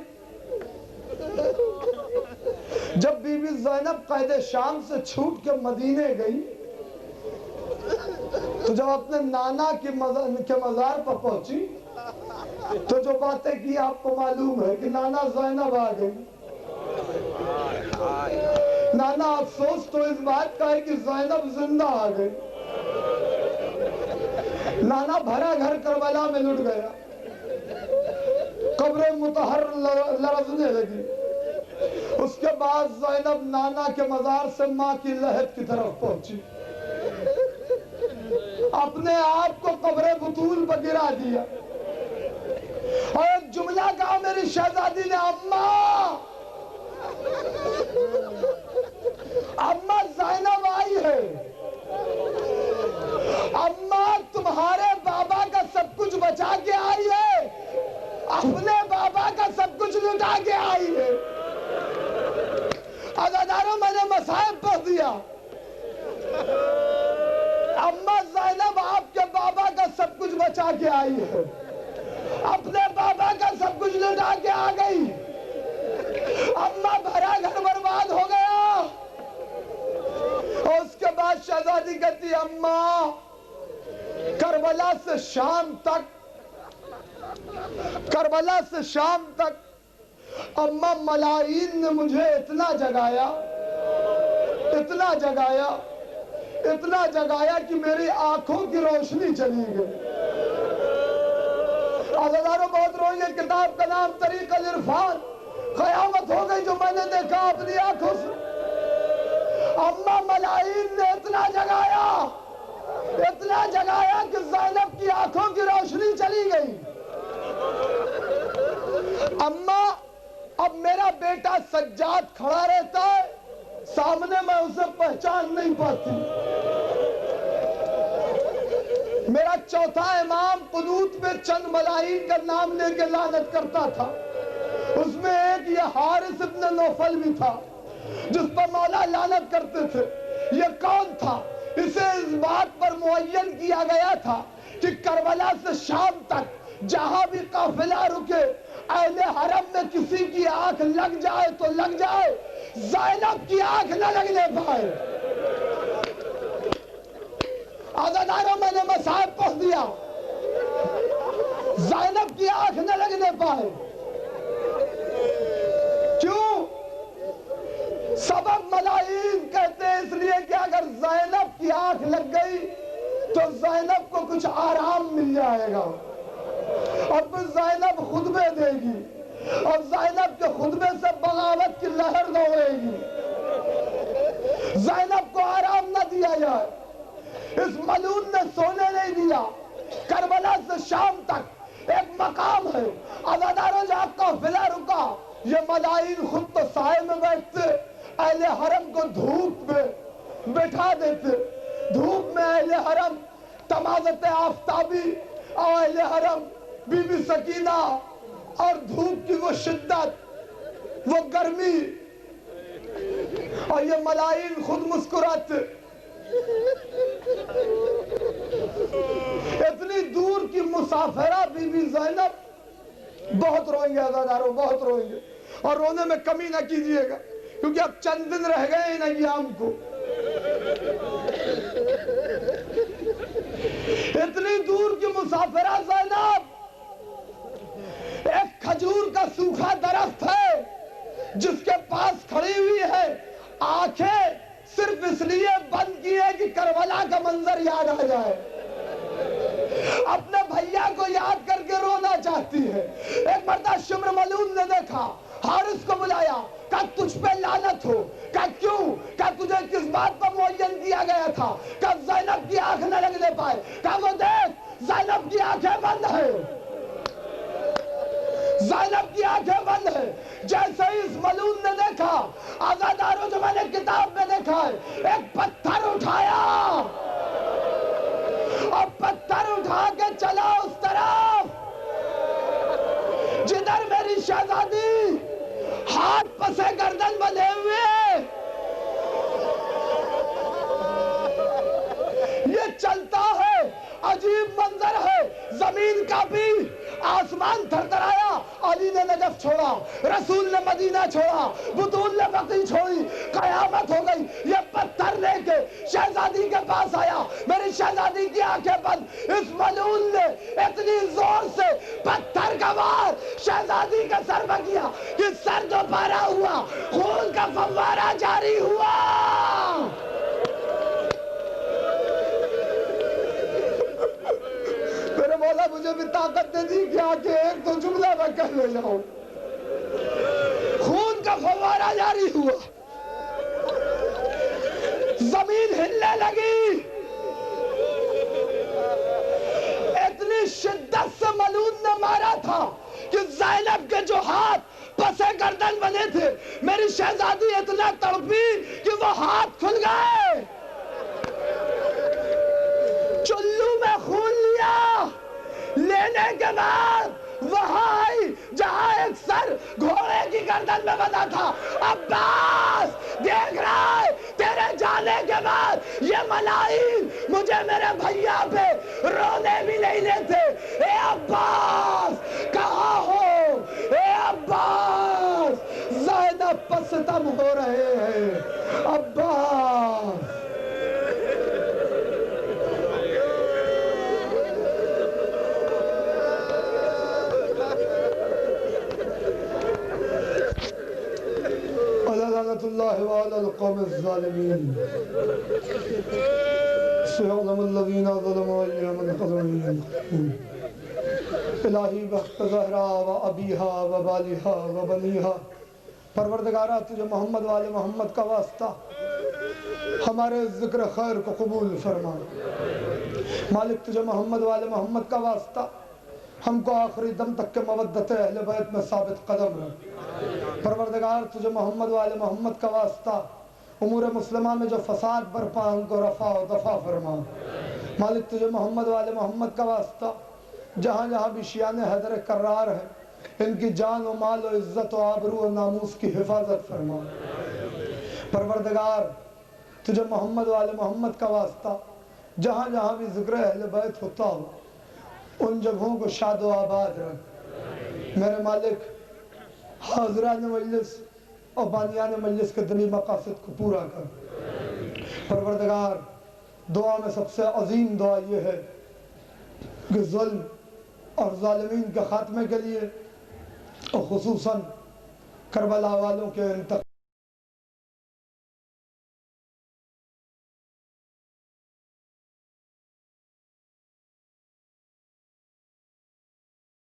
جب بی بی زینب قید شام سے چھوٹ کے مدینے گئی تو جب اپنے نانا کے مزار پر پہنچی تو جو باتیں کی آپ کو معلوم ہے کہ نانا زینب آ گئی۔ نانا افسوس تو اس بات کا ہے کہ زینب زندہ آ گئی۔ نانا بھرا گھر کربلا میں لٹ گیا، قبر مطہر لرزنے لگی۔ اس کے بعد زینب نانا کے مزار سے ماں کی لحد کی طرف پہنچی، اپنے آپ کو قبر بطول پر گرا دیا اور ایک جملہ کہا میری شہزادی نے، اماں زینب آئی ہے، اماں تمہارے بابا کا سب کچھ بچا کے آئی ہے، اپنے بابا کا سب کچھ لٹا کے آئی ہے۔ عزاداروں میں نے مصائب پڑھ دیا، اماں زینب آپ کے بابا کا سب کچھ بچا کے آئی ہے، اپنے بابا کا سب کچھ لٹا کے آ گئی، اماں بھرا گھر برباد ہو گیا۔ اور اس کے بعد شہزادی کہتی اماں کربلا سے شام تک اماں ملاعین نے مجھے اتنا جگایا کہ میری آنکھوں کی روشنی چلی گئی۔ عزاداروں بہت روئی، یہ کتاب کا نام طریق العرفان، قیامت ہو گئی جو میں نے دیکھا اپنی آنکھوں سے۔ اماں ملاعین نے اتنا جگایا کہ زینب کی آنکھوں کی روشنی چلی گئی۔ اماں اب میرا بیٹا سجاد کھڑا رہتا ہے، سامنے میں اسے پہچان نہیں پاتی۔ میرا چوتھا امام قنوت میں چند ملاعین کا نام لے کے لعنت کرتا تھا، اس میں ایک یہ حارث ابن نوفل بھی تھا جس پر مولا لعنت کرتے تھے۔ یہ کون تھا؟ اسے اس بات پر معین کیا گیا تھا کہ کربلا سے شام تک جہاں بھی قافلہ رکے، اہل حرم میں کسی کی آنکھ لگ جائے تو لگ جائے، زینب کی آنکھ نہ لگنے پائے۔ عزاداروں میں نے مصائب پڑھ دیا، زینب کی آنکھ نہ لگنے پائے. کیوں؟ سبب ملائین کہتے ہیں اس لیے کہ اگر زینب کی آنکھ لگ گئی تو زینب کو کچھ آرام مل جائے گا، اور پھر زینب خطبے دے گی، اور زینب کے خطبے سے بغاوت کی لہر دوڑے گی. زینب کو آرام نہ دیا جائے. اس ملعون نے سونے نہیں دیا. کربلا سے شام تک ایک مقام ہے، عزاداروں جہاں قافلہ رکا، یہ ملائین خود تو سائے میں بیٹھتے، اہل حرم کو دھوپ میں بٹھا دیتے. دھوپ میں اہل حرم تمازت آفتابی، اور اہل حرم بی بی سکینہ، اور دھوپ کی وہ شدت، وہ گرمی، اور یہ ملائین خود مسکراتے. اتنی دور کی مسافرہ بی بی زینب. بہت روئیں گے عزاداروں، بہت روئیں گے، اور رونے میں کمی نہ کیجئے گا، کیونکہ اب چند دن رہ گئے ان ایام کو. اتنی دور کی مسافرہ زینب. ایک کھجور کا سوکھا درخت ہے جس کے پاس کھڑی ہوئی ہے، آنکھیں صرف اس لیے بند کی ہے کہ کربلا کا منظر یاد آ جائے. اپنے بھیا کو یاد کر کے رونا چاہتی ہے. ایک مرتبہ شمر ملعون نے دیکھا، حارث کو بلایا، کہا تجھ پہ لعنت ہو. کہا کیوں؟ کہا تجھے کس بات پر معین کیا گیا تھا؟ کہا زینب کی آنکھ نہ لگنے پائے. کہا وہ دیکھ زینب کی آنکھیں بند ہیں، زینب کی آنکھیں بند ہیں. جیسے ہی اس ملعون نے دیکھا، عزاداروں جو میں نے کتاب میں دیکھا ہے، ایک پتھر اٹھایا اور پتھر اٹھا کے چلا اس طرف جدھر میری شہزادی ہاتھ پسے گردن بندھے ہوئے. یہ چلتا ہے، عجیب منظر ہے. زمین کانپی، آسمان تھرتھرایا. علی نے نجف چھوڑا، رسول نے مدینہ چھوڑا، بطول نے بقیع چھوڑی. قیامت ہو گئی. یہ پتھر لے کے شہزادی کے پاس آیا. میری شہزادی کی آنکھیں بند. اس ملعون نے اتنی زور سے پتھر کا وار شہزادی کے سر پر کیا کہ سر جو پارا ہوا، خون کا فوارہ جاری ہوا. مولا مجھے بھی طاقت دے دی کہ آکے ایک تو جملہ میں کہہ لے جاؤں. خون کا فوارہ جاری ہوا، زمین ہلنے لگی. اتنی شدت سے ملعون نے مارا تھا کہ زینب کے جو ہاتھ پسے گردن بنے تھے، میری شہزادی اتنا تڑپی کہ وہ ہاتھ کھل گئے. چلو میں خون لیا. لینے کے بعد وہاں آئی جہاں ایک سر گھوڑے کی گردن میں بندھا تھا. عباس دیکھ رہا ہے تیرے جانے کے بعد یہ ملائین مجھے میرے بھیا پہ رونے بھی نہیں دیتے. اے عباس کہاں ہو؟ اے عباس زینب پر ستم ہو رہے ہیں. عباس لعنت اللہ وعلی القوم الظالمین. سيعلم الذين ظلموا أيام الظالمين. الہی وقت زہرا و ابیہا و بالیہا و بنیہا. پروردگارہ تجھے محمد والے محمد کا واسطہ ہمارے ذکر خیر کو قبول فرما. مالک تجھے محمد والے محمد کا واسطہ ہم کو آخری دم تک کے مودت اہل بیت میں ثابت قدم رکھ. پروردگار تجھے محمد والے محمد کا واسطہ امور مسلمہ میں جو فساد برپا ان کو رفع و دفع فرما. مالک تجھے محمد والے محمد کا واسطہ جہاں جہاں بھی شیعان حیدر کرار ہے ان کی جان و مال و عزت و آبرو و ناموس کی حفاظت فرما. پروردگار تجھے محمد والے محمد کا واسطہ جہاں جہاں بھی ذکر اہل بیت ہوتا ہو ان جگہوں کو شاد و آباد رکھ. میرے مالک حاضران مجلس اور بانیان مجلس کے دلی مقاصد کو پورا کر. پروردگار دعا میں سب سے عظیم دعا یہ ہے کہ ظلم اور ظالمین کے خاتمے کے لیے اور خصوصاً کربلا والوں کے